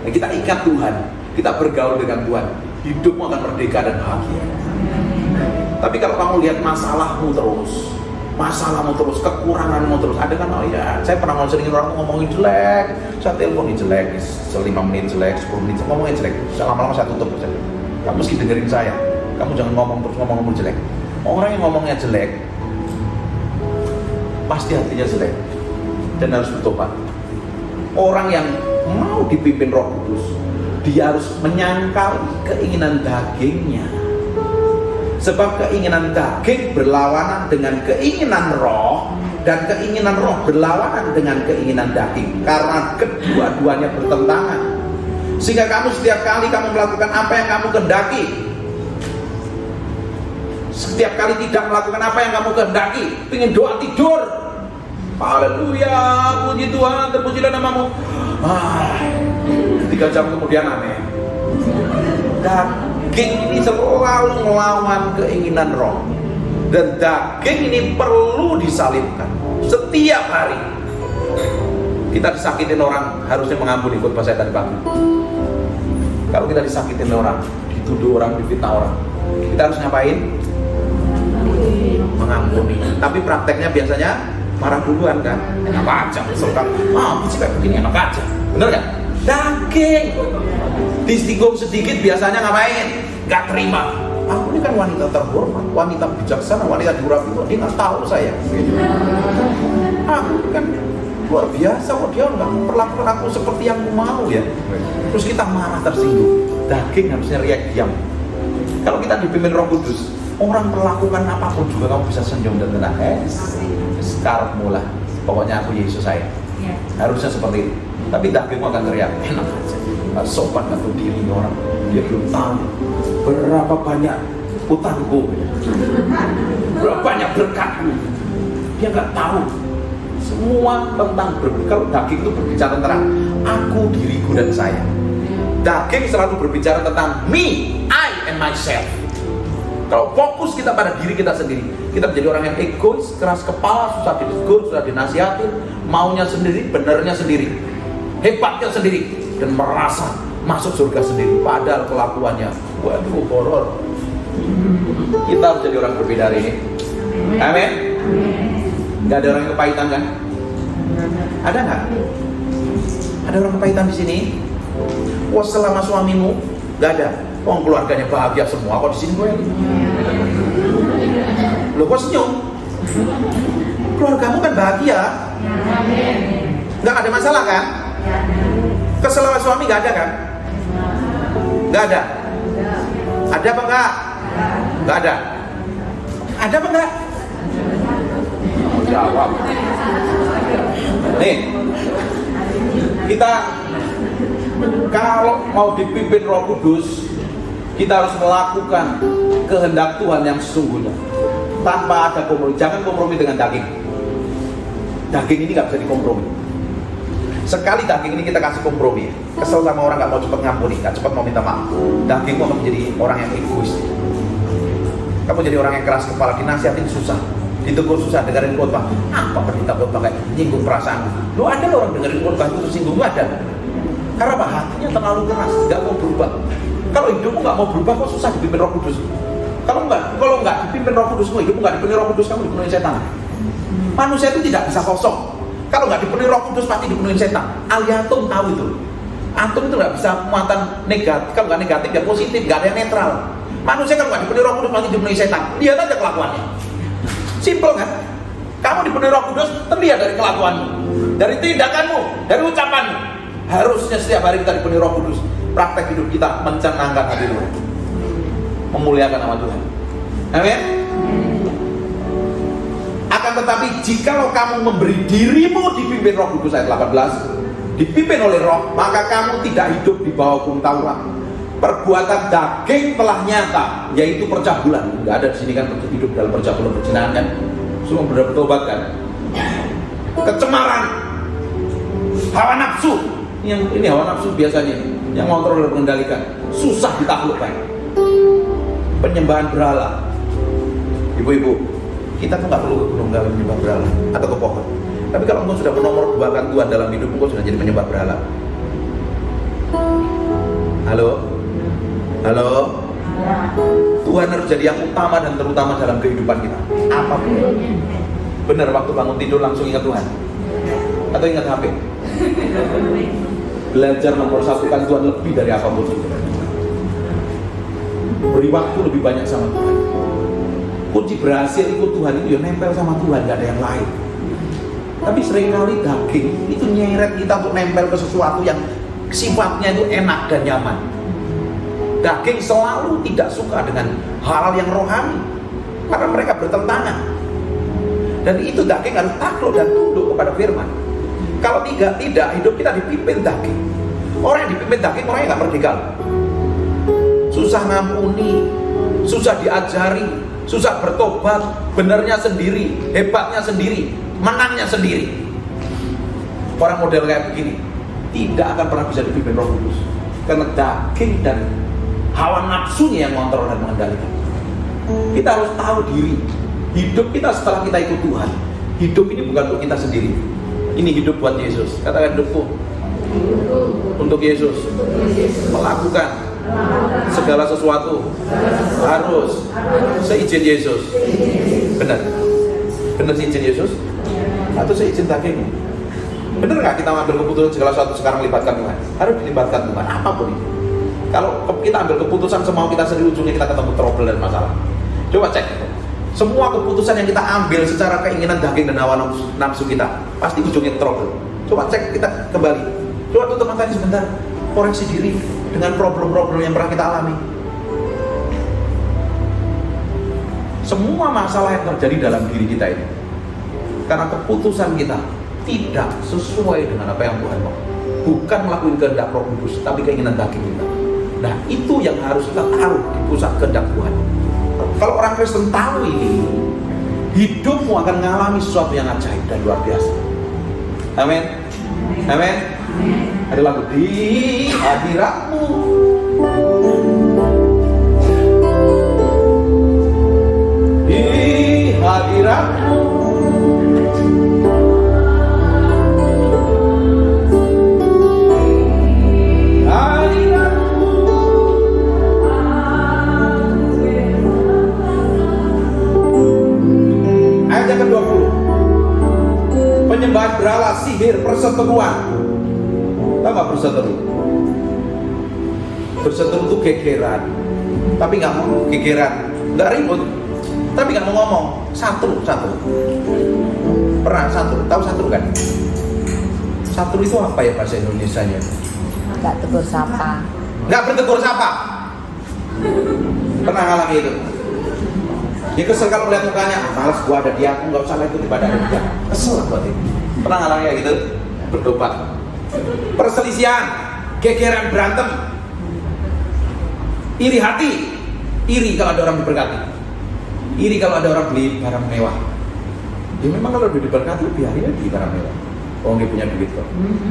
kita ikat Tuhan, kita bergaul dengan Tuhan, hidupmu akan merdeka dan bahagia. Tapi kalau kamu lihat masalahmu terus, kekuranganmu terus, ada kan, oh ya, saya pernah seringin orang ngomongin jelek, saya teleponin jelek, 5 menit jelek, 10 menit ngomongin jelek, lama-lama saya tutup saja. Kamu mesti dengerin saya, kamu jangan ngomong terus ngomong jelek. Orang yang ngomongnya jelek, pasti hatinya jelek dan harus bertobat. Orang yang mau dipimpin Roh Kudus, dia harus menyangkal keinginan dagingnya. Sebab keinginan daging berlawanan dengan keinginan roh, dan keinginan roh berlawanan dengan keinginan daging, karena kedua-duanya bertentangan. Sehingga kamu setiap kali kamu melakukan apa yang kamu kehendaki, setiap kali tidak melakukan apa yang kamu kehendaki, ingin doa tidur, haleluya, puji Tuhan, terpujilah namamu, 3 jam kemudian aneh. Daging ini selalu melawan keinginan roh, dan daging ini perlu disalibkan setiap hari. Kita disakitin orang, harusnya mengampuni. Khotbah saya tadi pagi, kalau kita disakitin orang, dituduh orang, difitnah orang, kita harus ngapain? Mengampuni. Tapi prakteknya biasanya marah duluan kan, enak aja, misalkan, bisa kayak begini enak aja, bener gak? Daging disinggung sedikit biasanya ngapain? Gak terima. Aku ini kan wanita terhormat, wanita bijaksana, wanita durhaka, dia nggak tahu saya. Aku kan luar biasa, kok dia nggak memperlakukan aku seperti yang aku mau ya. Terus kita marah, tersinggung. Daging harusnya riak diam. Kalau kita dipimpin Roh Kudus, orang melakukan apapun juga kamu bisa senyum dan tenang. Sekarang mulai, pokoknya aku Yesus saya. Harusnya seperti itu. Tapi dagingmu akan teriak, enak aja, gak sopan, gak tahu diri orang. Dia belum tahu berapa banyak utangku, berapa banyak berkatku. Dia gak tahu semua tentang kalau daging itu berbicara tentang aku, diriku, dan saya. Daging selalu berbicara tentang me, I, and myself. Kalau fokus kita pada diri kita sendiri, kita menjadi orang yang egois, keras kepala, susah ditegur, susah dinasihatin, maunya sendiri, benernya sendiri, hebatnya sendiri, dan merasa masuk surga sendiri. Padahal kelakuannya, waduh, horor. Kita harus jadi orang berbeda hari ini. Amin. Gak ada orang yang kepahitan kan? Ada nggak? Ada orang kepahitan di sini? Wah, selama suamimu gak ada. Oh, keluarganya bahagia semua, kok di sini gue? Lo kok senyum? Keluargamu kan bahagia? Nggak ada masalah kan? Kesel sama suami nggak ada kan? Nggak ada. Ada apa enggak? Nggak ada. Ada apa enggak? Jawab. Nih, kita kalau mau dipimpin Roh Kudus, kita harus melakukan kehendak Tuhan yang sesungguhnya tanpa ada kompromi. Jangan kompromi dengan daging. Daging ini nggak bisa dikompromi. Sekali daging ini kita kasih kompromi, kesel sama orang, nggak mau cepat ngampuni, nggak cepat mau minta maaf, dagingmu akan menjadi orang yang egois. Kamu jadi orang yang keras kepala, dinasihatin susah, ditegur susah, dengerin khotbah. Apa pendeta khotbah kayak nyinggung perasaan? Lu ada orang dengerin khotbah itu tersinggung, ada. Karena apa? Hatinya terlalu keras, nggak mau berubah. Kalau hidupmu nggak mau berubah, kok susah dipimpin Roh Kudus. Kalau nggak dipimpin Roh Kudus, hidupmu nggak dipenuhi Roh Kudus, kamu dipenuhi setan. Manusia itu tidak bisa kosong. Kalau nggak dipenuhi Roh Kudus, pasti dipenuhi setan. Aliatum tahu itu. Antum itu nggak bisa muatan negatif. Kalau nggak negatif, ya positif. Nggak ada yang netral. Manusia kalau nggak dipenuhi Roh Kudus, pasti dipenuhi setan. Lihat aja kelakuannya. Simple kan? Kamu dipenuhi Roh Kudus, terlihat dari kelakuanmu, dari tindakanmu, dari ucapanmu. Harusnya setiap hari kita dipenuhi Roh Kudus. Praktek hidup kita mencenangkan hati Tuhan, memuliakan nama Tuhan. Amin. Akan tetapi jikalau kamu memberi dirimu dipimpin Roh Kudus, ayat 18, dipimpin oleh Roh, maka kamu tidak hidup di bawah hukum Taurat. Perbuatan daging telah nyata, yaitu percabulan. Nggak ada di sini kan hidup dalam percabulan perzinahan kan? Semua benar bertobat kan? Kecemaran, hawa nafsu. Ini hawa nafsu biasanya yang mengontrol dan mengendalikan, susah ditaklukkan. Penyembahan berhala, ibu-ibu, Kita tuh nggak perlu ke gunung dalam menyembah berhala atau ke pohon. Tapi kalau engkau sudah menomor duakan Tuhan dalam hidup, engkau sudah jadi penyembah berhala. Halo? Halo? Tuhan harus jadi yang utama dan terutama dalam kehidupan kita. Apapun. Benar, waktu bangun tidur langsung ingat Tuhan? Atau ingat HP? Belajar nomor satukan Tuhan lebih dari apapun itu. Beri waktu lebih banyak sama Tuhan. Kunci berhasil ikut Tuhan itu ya nempel sama Tuhan, gak ada yang lain. Tapi seringkali daging itu nyeret kita untuk nempel ke sesuatu yang sifatnya itu enak dan nyaman. Daging selalu tidak suka dengan hal yang rohani karena mereka bertentangan. Dan itu daging harus takluk dan tunduk kepada firman. Kalau tidak, hidup kita dipimpin daging. Orang yang dipimpin daging, orang yang gak merdeka. Susah ngampuni, susah diajari, susah bertobat, benarnya sendiri, hebatnya sendiri, menangnya sendiri. Orang model kayak begini tidak akan pernah bisa dipimpin Roh Kudus, karena daging dan hawa nafsunya yang mengontrol dan mengendalikan. Kita harus tahu diri. Hidup kita setelah kita ikut Tuhan, hidup ini bukan untuk kita sendiri. Ini hidup buat Yesus. Katakan hidupku untuk Yesus. Melakukan segala sesuatu harus seizin Yesus. Benar? Benar seizin Yesus? Atau seizin dagingmu? Benar nggak kita ambil keputusan segala sesuatu sekarang libatkan Tuhan? Harus dilibatkan Tuhan, apapun itu. Kalau kita ambil keputusan semau kita sendiri, ujungnya kita ketemu trouble dan masalah. Coba cek. Semua keputusan yang kita ambil secara keinginan daging dan hawa nafsu kita, pasti ujungnya trouble. Coba cek kita kembali. Coba tutup matanya sebentar. Koreksi diri dengan problem-problem yang pernah kita alami. Semua masalah yang terjadi dalam diri kita ini karena keputusan kita tidak sesuai dengan apa yang Tuhan mau. Bukan melakukan kehendak Roh Kudus, tapi keinginan daging kita. Nah, itu yang harus kita taruh di pusat kehendak Tuhan. Kalau orang Kristen tahu ini, hidupmu akan mengalami sesuatu yang ajaib dan luar biasa. Amin. Amin. Ada lagu di hadiratmu. Di hadiratmu. Penyembahan berhala, sihir, perseteruan. Tahu nggak perseteru? Perseteru itu gegeran, tapi nggak mau gegeran, nggak ribut, tapi nggak mau ngomong. Satu. Pernah satu? Tahu satu kan? Satu itu apa ya bahasa Indonesianya? Nggak tegur sapa. Nggak bertegur sapa. Pernah ngalami itu? Dia kesel kalau lihat mukanya, malas gua ada dia, aku nggak usah ikut ibadah dia. Kesel buat itu. Pernah ngalamin kayak gitu? Bertobat. Perselisihan, gegeran, berantem, iri hati, iri kalau ada orang diberkati, iri kalau ada orang beli barang mewah. Ya memang kalau diberkati biarin aja beli barang mewah. Oh dia punya duit kok.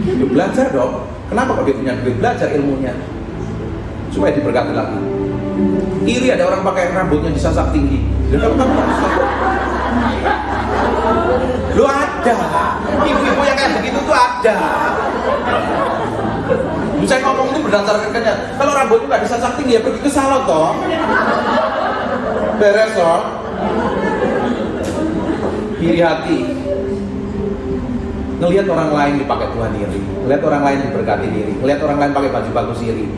Dia belajar dong. Kenapa kok dia punya duit? Belajar ilmunya supaya diberkati lagi. Iri ada orang pakai rambutnya disasak tinggi. Dan kalau kamu lu ada, ibu-ibu yang kayak begitu tuh ada. Saya ngomong itu berdasarkan kenyataan. Kalau rambutnya nggak disasak tinggi ya pergi ke salon toh. Beres toh. Iri hati. Ngelihat orang lain dipakai Tuhan iri, ngelihat orang lain diberkati iri, ngelihat orang lain pakai baju bagus iri.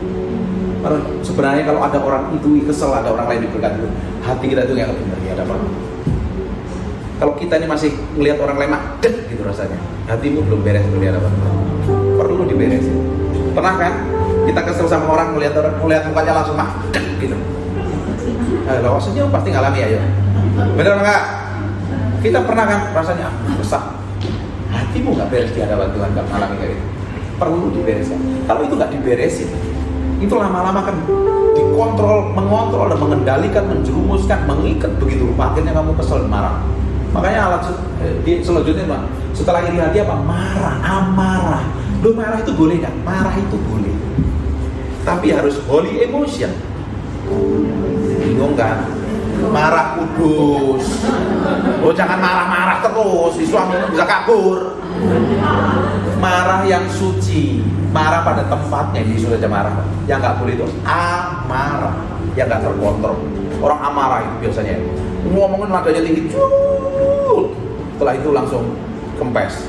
Sebenarnya kalau ada orang itu kesel, ada orang lain diberkati, hati kita itu yang benar ya ada apa? Kalau kita ini masih ngelihat orang lain dek gitu rasanya, hatimu belum beres, belum ada apa? Perlu diberesin. Pernah kan? Kita kesel sama orang, ngelihat mukanya langsung dek gitu. Kalau senyum pasti ngalami ya, benar nggak? Kita pernah kan rasanya resah, hatimu nggak beres di hadapan Tuhan, nggak ngalami kayak gitu. Perlu dibereskan. Kalau itu nggak diberesin, itu lama-lama kan dikontrol, mengontrol dan mengendalikan, menjerumuskan, mengikat begitu rupa. Akhirnya kamu kesel, marah. Makanya alat selanjutnya Pak, setelah iri hati apa? Marah, amarah. Loh marah itu boleh nggak? Marah itu boleh, tapi harus holy emotion. Bingung kan? Marah kudus. Oh jangan marah-marah terus, si suami bisa kabur. Marah yang suci, marah pada tempatnya, ini sudah aja marah. Yang nggak boleh itu amarah, yang nggak terkontrol. Orang amarah itu biasanya ngomongin nadanya tinggi, setelah itu langsung kempes.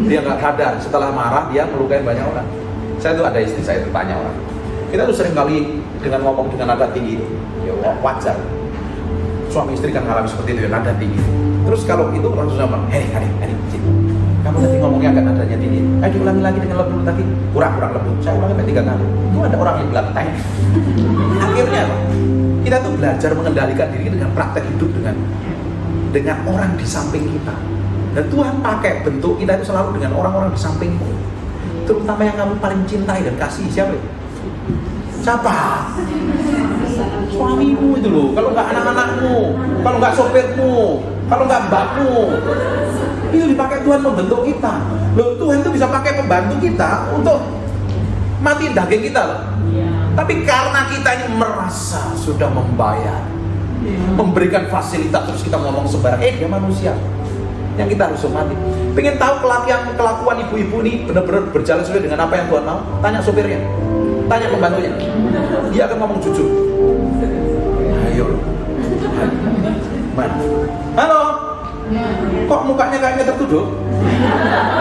Dia nggak sadar, setelah marah dia melukai banyak orang. Saya tuh ada istri saya bertanya orang, kita tuh sering kali dengan ngomong dengan nada tinggi itu, ya wajar. Suami istri kan mengalami seperti itu ya, nada tinggi. Terus kalau itu langsung sama, hei adik, kamu tadi ngomongnya agak nadanya tinggi. Ayo diulangi lagi dengan lembut tadi, kurang lembut. Saya ulangi sampai 3 kali. Itu ada orang yang bilang tanya. Akhirnya apa? Kita tuh belajar mengendalikan diri dengan praktek hidup dengan orang di samping kita. Dan Tuhan pakai bentuk kita itu selalu dengan orang-orang di sampingmu. Terutama yang kamu paling cintai dan kasih. Siapa? Suamimu itu loh. Kalau nggak anak-anakmu, kalau nggak sopirmu, kalau nggak mbakmu, itu dipakai Tuhan membentuk kita. Loh, Tuhan itu bisa pakai pembantu kita untuk matiin daging kita loh. Tapi karena kita ini merasa sudah membayar, memberikan fasilitas, terus kita ngomong sembarang, dia manusia. Yang kita harus hormati. Pengen tahu kelakuan ibu-ibu ini benar-benar berjalan sesuai dengan apa yang Tuhan mau? Tanya sopirnya, tanya pembantunya. Dia akan ngomong jujur. Ayo, mana? Halo, kok mukanya kayaknya tertuduh?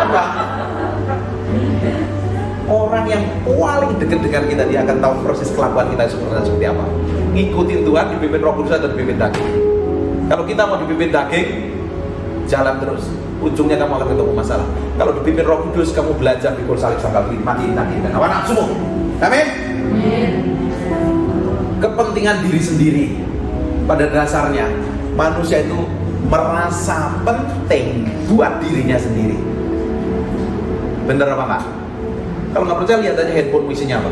Apa? Orang yang paling dekat dengan kita, dia akan tahu proses kelakuan kita seperti apa. Ngikutin Tuhan, dipimpin Roh Kudus atau dipimpin daging. Kalau kita mau dipimpin daging, jalan terus, ujungnya kamu akan ketemu masalah. Kalau dipimpin Roh Kudus, kamu belajar pikul salib sangkal beli, matiin daging dan hawa nafsumu. Amin. Kepentingan diri sendiri. Pada dasarnya manusia itu merasa penting buat dirinya sendiri. Bener apa enggak? Kalau nggak percaya, lihat aja handphone isinya apa.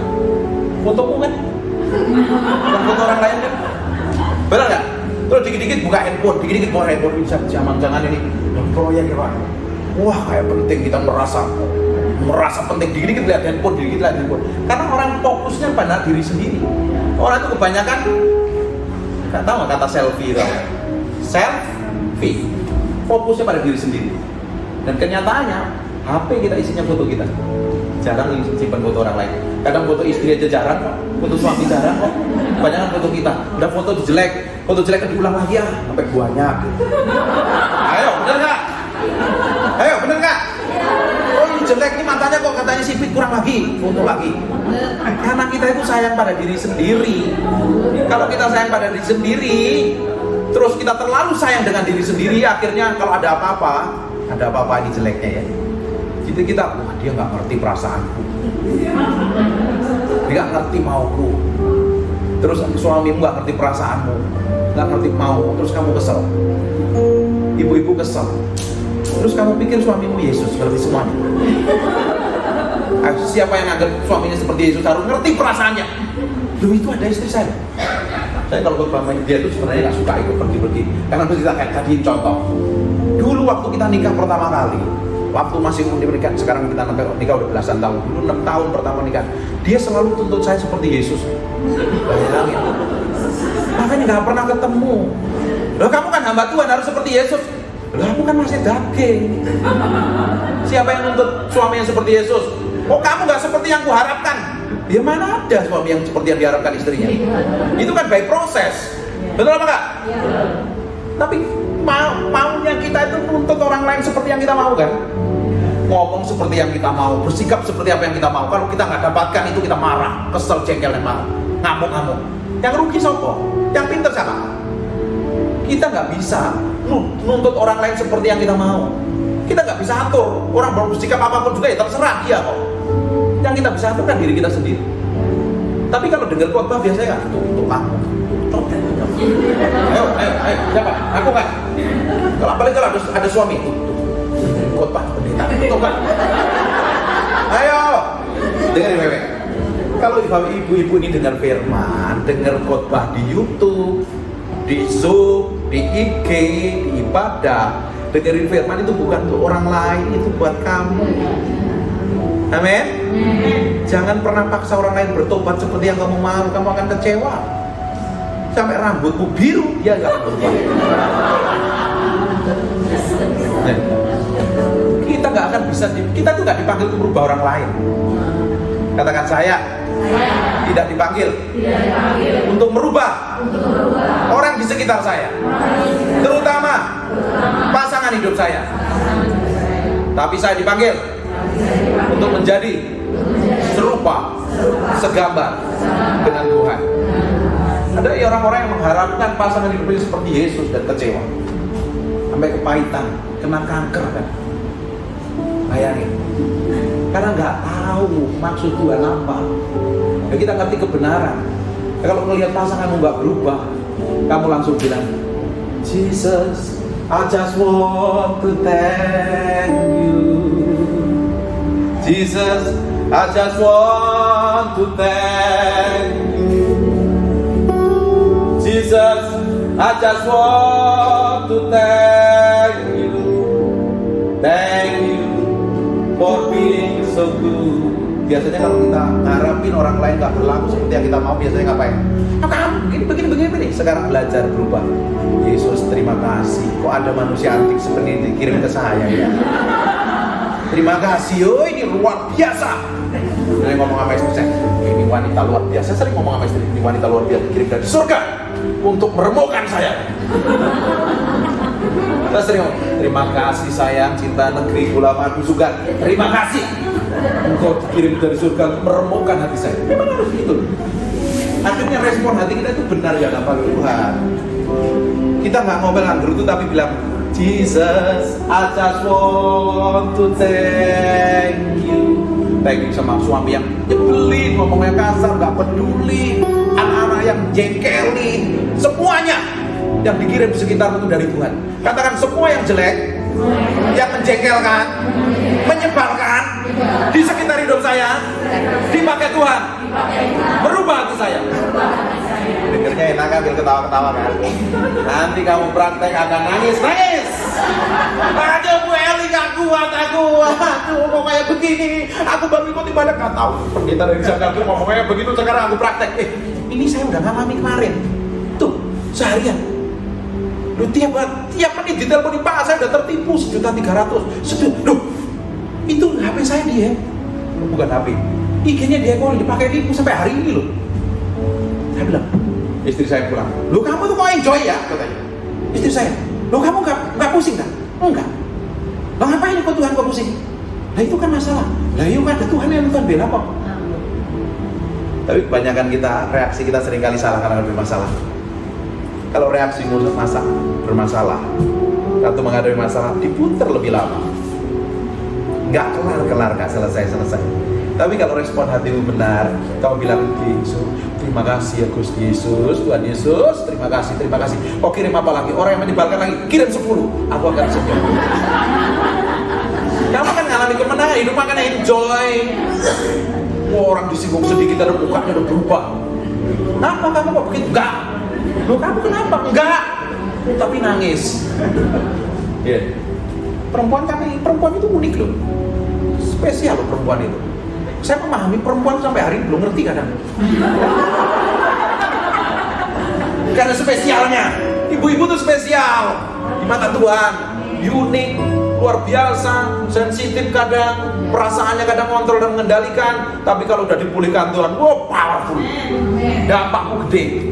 Fotomu kan? Dan foto orang lain kan? Bener nggak? Terus dikit-dikit buka handphone, dikit-dikit buka handphone. Bisa jangan ini proyek ya Pak. Wah kayak penting, kita merasa penting. Dikit-dikit lihat handphone, dikit-dikit lihat handphone. Karena orang fokusnya pada diri sendiri. Orang itu kebanyakan, nggak tahu nggak kata selfie itu? Selfie. Fokusnya pada diri sendiri. Dan kenyataannya, HP kita isinya foto kita. Jarang simpan foto orang lain. Kadang foto istri aja jarang kok, foto suami jarang kok. Kebanyakan foto kita. Udah foto jelek kan diulang lagi ya, sampai banyak. Ayo, bener nggak? Ayo, bener nggak? Oh ini jelek, ini matanya kok katanya sipit, kurang lagi, foto lagi. Karena kita itu sayang pada diri sendiri. Kalau kita sayang pada diri sendiri, terus kita terlalu sayang dengan diri sendiri, akhirnya kalau ada apa-apa ini jeleknya ya. Jadi kita, wah dia nggak ngerti perasaanku, dia nggak ngerti mauku. Terus suamimu nggak ngerti perasaanmu, nggak ngerti mau, terus kamu kesel. Ibu-ibu kesel. Terus kamu pikir suamimu Yesus ngerti semuanya. Siapa yang anggap suaminya seperti Yesus harus ngerti perasaannya. Loh itu ada istri saya. Saya kalau berpamit dia itu sebenarnya nggak suka ikut pergi-pergi. Karena kita kayak tadi contoh. Dulu waktu kita nikah pertama kali, waktu masih menikah, sekarang kita nikah udah belasan tahun. Dulu 6 tahun pertama nikah, dia selalu tuntut saya seperti Yesus. Bayangin. Makanya nggak pernah ketemu. Loh kamu kan hamba Tuhan harus seperti Yesus. Loh aku kan masih daging. Siapa yang nuntut suami yang seperti Yesus? Oh kamu nggak seperti yang kuharapkan. Dia mana ada suami yang seperti yang diharapkan istrinya? Itu kan by proses. Betul apa enggak? Tapi maunya kita itu nuntut orang lain seperti yang kita mau kan? Ngomong seperti yang kita mau, bersikap seperti apa yang kita mau. Kalau kita nggak dapatkan itu kita marah, kesel, jengkel, dan marah, ngamuk-ngamuk. Yang rugi siapa? Yang pintar siapa? Kita nggak bisa nuntut orang lain seperti yang kita mau. Kita nggak bisa atur orang bersikap apapun juga ya terserah dia kok. Yang kita bisa atur kan diri kita sendiri. Tapi kalau dengar khotbah biasanya kan tuh kamu. Ayo, siapa? Aku kan. Kalau apalagi kalau ada suami itu, khotbah pendeta, itu kan. Ayo, dengerin wewe. Kalau ibu-ibu ini dengar firman, dengar khotbah di YouTube, di Zoom, di IG, di ibadah, dengerin firman itu bukan untuk orang lain, itu buat kamu. Amin. Jangan pernah paksa orang lain bertobat seperti yang kamu mau, kamu akan kecewa. sampai rambutmu biru, dia nggak berubah. Nah, kita nggak akan bisa, kita tuh nggak dipanggil untuk merubah orang lain. Katakan saya tidak dipanggil untuk merubah orang di sekitar saya, terutama pasangan hidup saya. Tapi saya dipanggil untuk menjadi serupa, segambar dengan Tuhan. Ada orang-orang yang mengharapkan pasangan hidupnya seperti Yesus dan kecewa, sampai kepahitan, kena kanker kan. Bayangin, karena nggak tahu maksud Tuhan apa. Ya, kita ngerti kebenaran. Ya, kalau melihat pasanganmu nggak berubah, kamu langsung bilang, Jesus, I just want to thank you. Jesus, I just want to thank you. Jesus, I just want to thank you. Thank you for being so good. Biasanya kalau kita ngarepin orang lain gak berlaku seperti yang kita mau, biasanya ngapain? Kamu begini. Sekarang belajar berubah. Yesus, terima kasih. Kok ada manusia antik seperti ini dikirim ke saya ya? Terima kasih, oh ini luar biasa. Saya ngomong sama istri saya, ini wanita luar biasa. Saya sering ngomong sama istri, ini wanita luar biasa dikirim dari surga untuk meremukkan saya. Kita sering ngomong, terima kasih sayang, cinta negeri, gula madu sugar. Terima kasih, engkau dikirim dari surga untuk meremukkan hati saya. Memang harus gitu. Akhirnya respon hati kita itu benar ya, apa Tuhan. Kita nggak ngomel anggerutu tapi bilang, Jesus, I just want to thank you. Thank you sama suami yang nyebelin, ngomongnya kasar, gak peduli, anak-anak yang jengkelin, semuanya yang dikirim sekitar itu dari Tuhan. Katakan semua yang jelek, yang menjengkelkan, menyebalkan di sekitar hidup saya, dipakai Tuhan, merubah hati saya. Dengarnya enak kan, biar ketawa-ketawa kan. Nanti kamu praktek akan nangis. Aduh Bu Eli gak kuat aku. Aduh kok kayak begini. Aku baru ikut ibadah gak tahu. Pendeta dari Jakarta ngomongnya begitu, sekarang aku praktek. Ini saya udah ngalami kemarin. Tuh seharian. Loh, tiap menit diteleponin Pak, saya udah tertipu 1.300.000. Loh, itu HP saya dia. Bukan HP. IG-nya dia kok dipakai tipu sampai hari ini loh. Saya bilang, istri saya pulang, loh kamu tuh kok enjoy ya? Katanya. Istri saya, loh kamu gak pusing kan? Enggak. Lah ngapain kok Tuhan kok pusing? Nah itu kan masalah. Lah yuk ada Tuhan yang Tuhan bela kok. Tapi kebanyakan kita, reaksi kita seringkali salah karena ada masalah. Kalau reaksi bermasalah atau menghadapi masalah, diputar lebih lama. Nggak kelar, nggak selesai. Tapi kalau respon hatimu benar, kamu bilang, Yesus, terima kasih ya Gusti Yesus, Tuhan Yesus, terima kasih. Kok kirim apa lagi? Orang yang menyebalkan lagi, kirim 10, aku akan senyum. Kamu kan ngalami kemenangan, hidup makanya enjoy. Orang disinggung sedikit, ada mukanya udah berubah. Kenapa kamu kok begitu? Enggak. Loh kamu kenapa? Enggak. Tapi nangis. Yeah. Perempuan itu unik loh. Spesial loh perempuan itu. Saya memahami perempuan sampai hari ini belum ngerti kadang. Karena spesialnya. Ibu-ibu tuh spesial di mata Tuhan. Unik, luar biasa, sensitif kadang, perasaannya kadang kontrol dan mengendalikan. Tapi kalau udah dipulihkan Tuhan, wow, powerful. Dampakmu gede.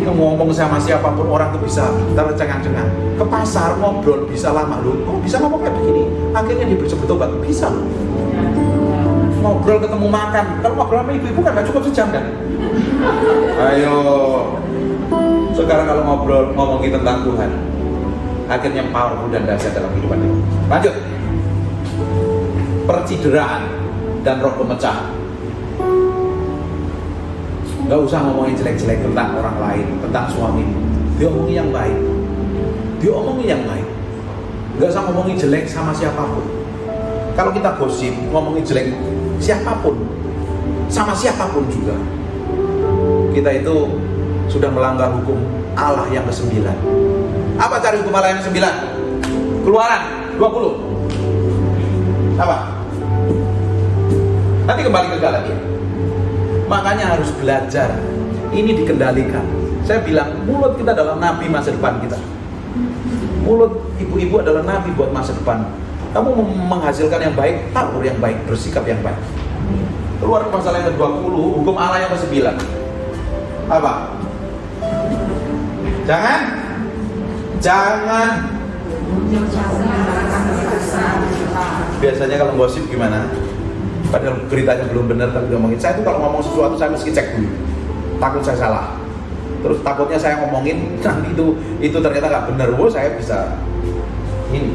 Ngomong sama siapapun orang tuh bisa tercengang-cengang. Ke pasar ngobrol bisa lama loh. Kok bisa ngomong kayak begini? Akhirnya dia bertobat. Bisa loh. Ngobrol ketemu makan. Kalau ngobrol sama ibu-ibu kan gak cukup sejam kan? Ayo. Sekarang kalau ngobrol ngomongin tentang Tuhan, akhirnya powerful dan dahsyat dalam kehidupan kita. Lanjut. Percideraan dan roh pemecahan. Gak usah ngomongin jelek-jelek tentang orang lain, tentang suami. Dia omongin yang baik. Gak usah ngomongin jelek sama siapapun. Kalau kita gosip, ngomongin jelek siapapun, sama siapapun juga, kita itu sudah melanggar hukum Allah yang ke-9. Apa cari hukum Allah yang ke-9? Keluaran 20. Apa? Nanti kembali ke Galatia. Makanya harus belajar. Ini dikendalikan. Saya bilang, mulut kita adalah nabi masa depan kita. Mulut ibu-ibu adalah nabi buat masa depan. Kamu menghasilkan yang baik, tabur yang baik, bersikap yang baik. Keluar ke pasal yang ke-20, hukum Allah yang ke-9. Apa? Jangan. Biasanya kalau gosip gimana? Padahal beritanya belum benar tapi ngomongin. Saya tuh kalau ngomong sesuatu saya mesti cek dulu. Takut saya salah. Terus takutnya saya ngomongin nanti itu ternyata nggak benar. Saya bisa ini.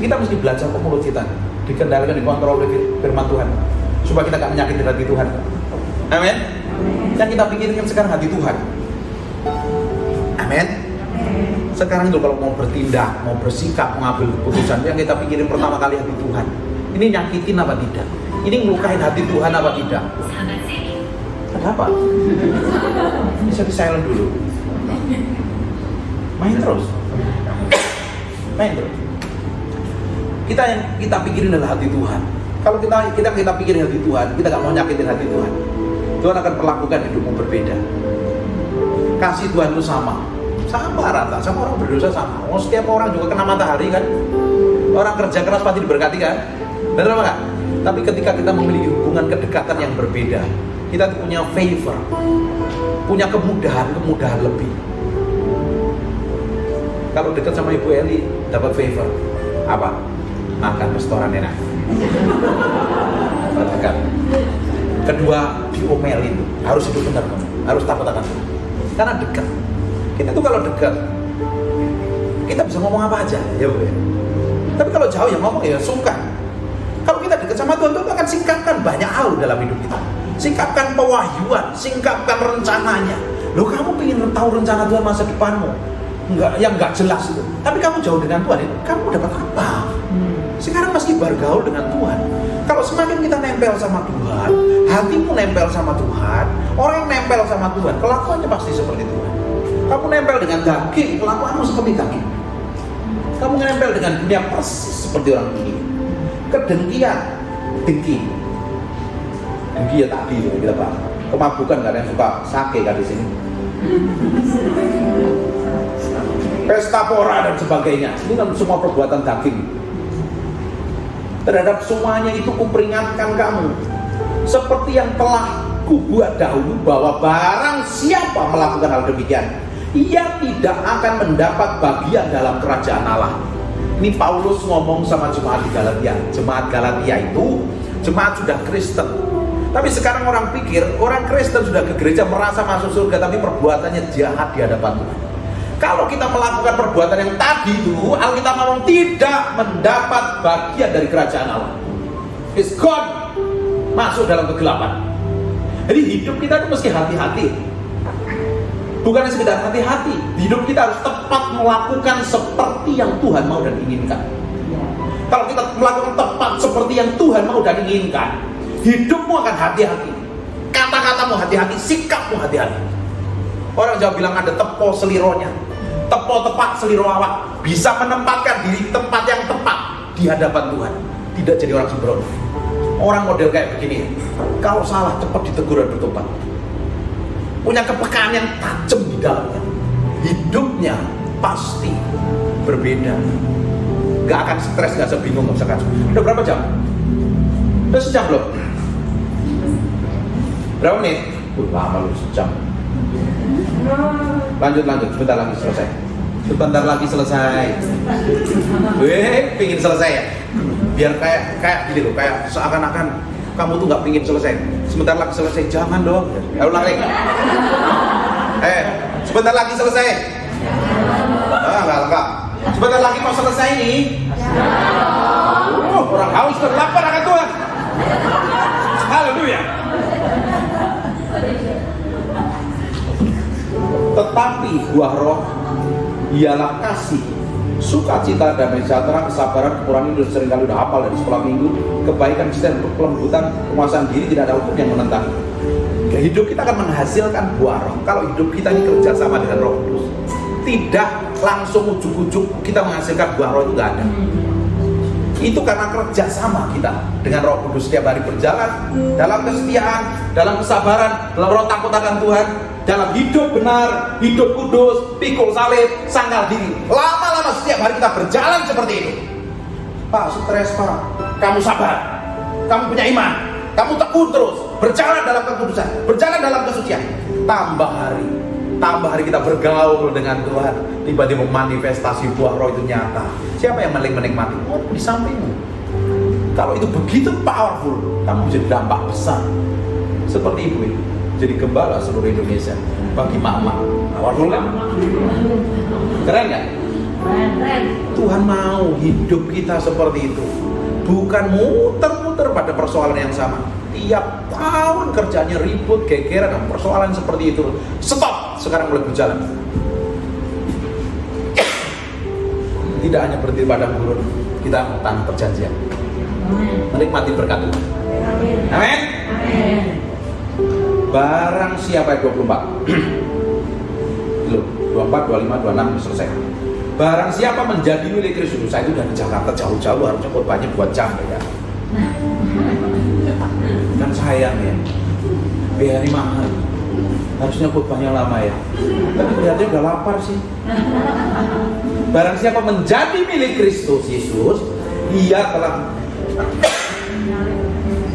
Kita mesti belajar ke mulut kita, dikendalikan, dikontrol oleh firman Tuhan, supaya kita nggak menyakiti hati Tuhan. Amin. Yang kita pikirkan sekarang hati Tuhan. Amin. Sekarang itu kalau mau bertindak, mau bersikap, mengambil keputusan, yang kita pikirin pertama kali hati Tuhan. Ini nyakitin apa tidak? Ini ngelukain hati Tuhan apa tidak? Kenapa? Bisa di silent dulu. Main terus. Kita yang kita pikirin adalah hati Tuhan. Kalau kita pikirin hati Tuhan, kita nggak mau nyakitin hati Tuhan. Tuhan akan perlakukan hidupmu berbeda. Kasih Tuhan itu sama rata, sama orang berdosa sama. Setiap orang juga kena matahari kan. Orang kerja keras pasti diberkati kan. Benar apa enggak? Tapi ketika kita memiliki hubungan kedekatan yang berbeda, kita punya favor, punya kemudahan lebih. Kalau dekat sama Ibu Eli dapat favor apa? Makan restoran enak. Dekat. Kedua, diomelin, harus hidup benar kamu, harus taat-taatan. Karena dekat. Kita tuh kalau dekat, kita bisa ngomong apa aja, ya Bu. Tapi kalau jauh ya ngomong ya sungkan. Kalau kita dekat sama Tuhan, Tuhan akan singkapkan banyak hal dalam hidup kita. Singkapkan pewahyuan, singkapkan rencananya. Loh, kamu pengen tahu rencana Tuhan masa depanmu? Yang nggak jelas itu. Tapi kamu jauh dengan Tuhan, kamu dapat apa? Sekarang mesti bergaul dengan Tuhan. Kalau semakin kita nempel sama Tuhan, hatimu nempel sama Tuhan, orang yang nempel sama Tuhan, kelakuannya pasti seperti Tuhan. Kamu nempel dengan daging, kelakuanmu seperti daging. Kamu nempel dengan dunia persis seperti orang ini. Kedengkian, dengki ya tadi kita bahas. Kemabukan nggak ada yang suka sake kan di sini. Pesta pora dan sebagainya. Ini kan semua perbuatan daging. Terhadap semuanya itu kuperingatkan kamu, seperti yang telah kubuat dahulu, bahwa barang siapa melakukan hal demikian, ia tidak akan mendapat bagian dalam kerajaan Allah. Ini Paulus ngomong sama jemaat di Galatia. Jemaat Galatia itu jemaat sudah Kristen. Tapi sekarang orang pikir orang Kristen sudah ke gereja merasa masuk surga, tapi perbuatannya jahat di hadapan Tuhan. Kalau kita melakukan perbuatan yang tadi itu, Alkitab ngomong tidak mendapat bagian dari kerajaan Allah. It's gone. Masuk dalam kegelapan. Jadi hidup kita itu mesti hati-hati. Bukan sekedar hati-hati. Hidup kita harus tepat melakukan seperti yang Tuhan mau dan inginkan. Kalau kita melakukan tepat seperti yang Tuhan mau dan inginkan, hidupmu akan hati-hati. Kata-katamu hati-hati, sikapmu hati-hati. Orang Jawa bilang ada tepo selironya. Tepo tepat seliro awak. Bisa menempatkan diri di tempat yang tepat di hadapan Tuhan. Tidak jadi orang sembrono. Orang model kayak begini, kalau salah cepat ditegur dan bertobat. Punya kepekaan yang tajam di dalamnya. Hidupnya pasti berbeda. Gak akan stres, gak usah bingung, gak usah kacau. Udah berapa jam? Udah sejam belum? Berapa menit? Lama lu, sejam. Lanjut, sebentar lagi selesai. Sebentar lagi selesai. Pingin selesai ya? Biar kayak gini loh, kayak seakan-akan kamu tuh nggak pingin selesai. Sebentar lagi selesai, jangan dong. Ya ulang lagi. Sebentar lagi selesai. Enggak. Sebentar lagi mau selesai nih. Orang haus terlapar akan Tuhan. Haleluya. Tetapi buah roh ialah kasih, sukacita, damai sejahtera, kesabaran, kekurangan itu seringkali udah hafal dari sekolah minggu. Kebaikan, cinta, kelembutan, penguasaan diri, tidak ada hukum yang menentang. Hidup kita akan menghasilkan buah roh kalau hidup kita ini kerja sama dengan Roh Kudus. Tidak langsung ujuk-ujuk kita menghasilkan buah roh, itu nggak ada. Itu karena kerjasama kita dengan Roh Kudus setiap hari berjalan dalam kesetiaan, dalam kesabaran, dalam roh takut akan Tuhan, dalam hidup benar, hidup kudus, pikul salib, sangkal diri. Lama-lama setiap hari kita berjalan seperti itu. Pak, stres Pak, kamu sabar, kamu punya iman, kamu tekun terus, berjalan dalam kekudusan, berjalan dalam kesucian. Tambah hari kita bergaul dengan Tuhan, tiba-tiba manifestasi buah roh itu nyata. Siapa yang menikmati? Oh, di sampingmu. Kalau itu begitu powerful, kamu bisa dampak besar. Seperti ibu ini, jadi gembala seluruh Indonesia bagi mama. Powerful kan? Keren nggak? Keren. Tuhan mau hidup kita seperti itu, bukan muter-muter pada persoalan yang sama. Tiap tahun kerjanya ribut, gegeran, persoalan seperti itu. Stop, sekarang mulai berjalan. Tidak hanya berhenti pada gurun, kita tanam perjanjian, menikmati berkat Tuhan. Amin. Barang siapa 24 24, 25, 26 selesai. Barang siapa menjadi milik Kristus. Saya itu dari Jakarta jauh-jauh, harusnya khotbahnya buat jam ya. Kan sayang ya, biayanya mahal, harusnya khotbahnya lama ya. Tapi kelihatannya udah lapar sih. Barang siapa menjadi milik Kristus Yesus, ia telah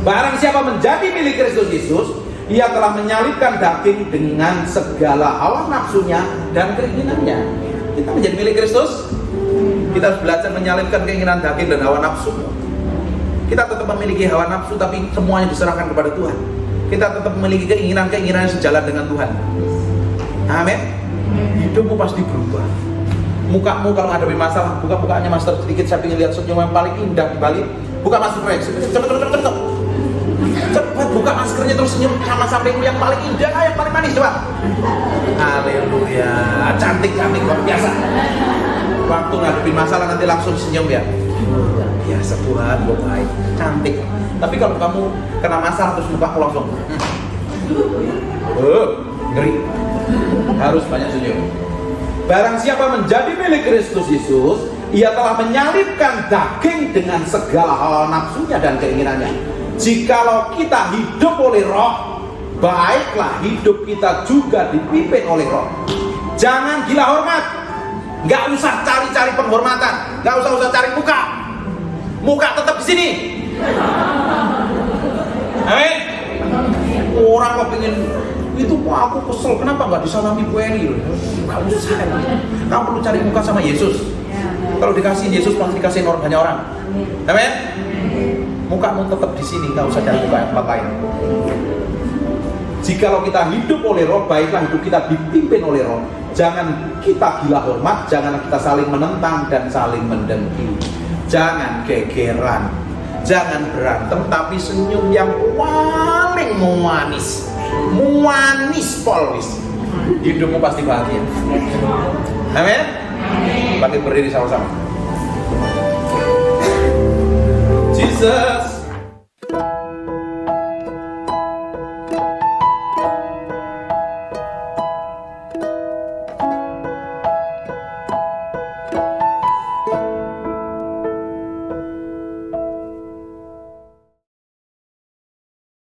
Barang siapa menjadi milik Kristus Yesus, ia telah menyalibkan daging dengan segala hawa nafsunya dan keinginannya. Kita menjadi milik Kristus, kita harus belajar menyalibkan keinginan daging dan hawa nafsu. Kita tetap memiliki hawa nafsu, tapi semuanya diserahkan kepada Tuhan. Kita tetap memiliki keinginan-keinginan yang sejalan dengan Tuhan. Amin. Hidupmu pasti berubah. Mukamu kalau menghadapi masalah, buka mukanya master sedikit, saya ingin lihat senyum yang paling indah di Bali. Buka masker, cepat. Cepat buka maskernya terus senyum sama sampingmu yang paling indah, yang paling manis, coba. Haleluya, cantik luar biasa. Waktu menghadapi masalah nanti langsung senyum ya. Luar biasa, Tuhan gue baik, cantik. Tapi kalau kamu kena masalah terus mukamu langsung ngeri. Harus banyak senyum. Barang siapa menjadi milik Kristus Yesus, ia telah menyalibkan daging dengan segala hawa nafsunya dan keinginannya. Jikalau kita hidup oleh Roh, baiklah hidup kita juga dipimpin oleh Roh. Jangan gila hormat, nggak usah cari-cari penghormatan, nggak usah cari muka tetap di sini. Amin. Orang kok pengen itu kok aku kesel, kenapa nggak disalami Bu Eri? Nggak usah. Kamu perlu cari muka sama Yesus. Kalau dikasih Yesus pasti dikasih banyak orang. Amin. Mukamu tetap di sini, nggak usah cari muka yang tempat lain. Jikalau kita hidup oleh Roh, baiklah hidup kita dipimpin oleh Roh. Jangan kita gila hormat, jangan kita saling menentang dan saling mendengki. Jangan gegeran, jangan berantem, tapi senyum yang paling manis polwis. Hidupmu pasti bahagia. Amin. Bangkit berdiri sama-sama. Jesus.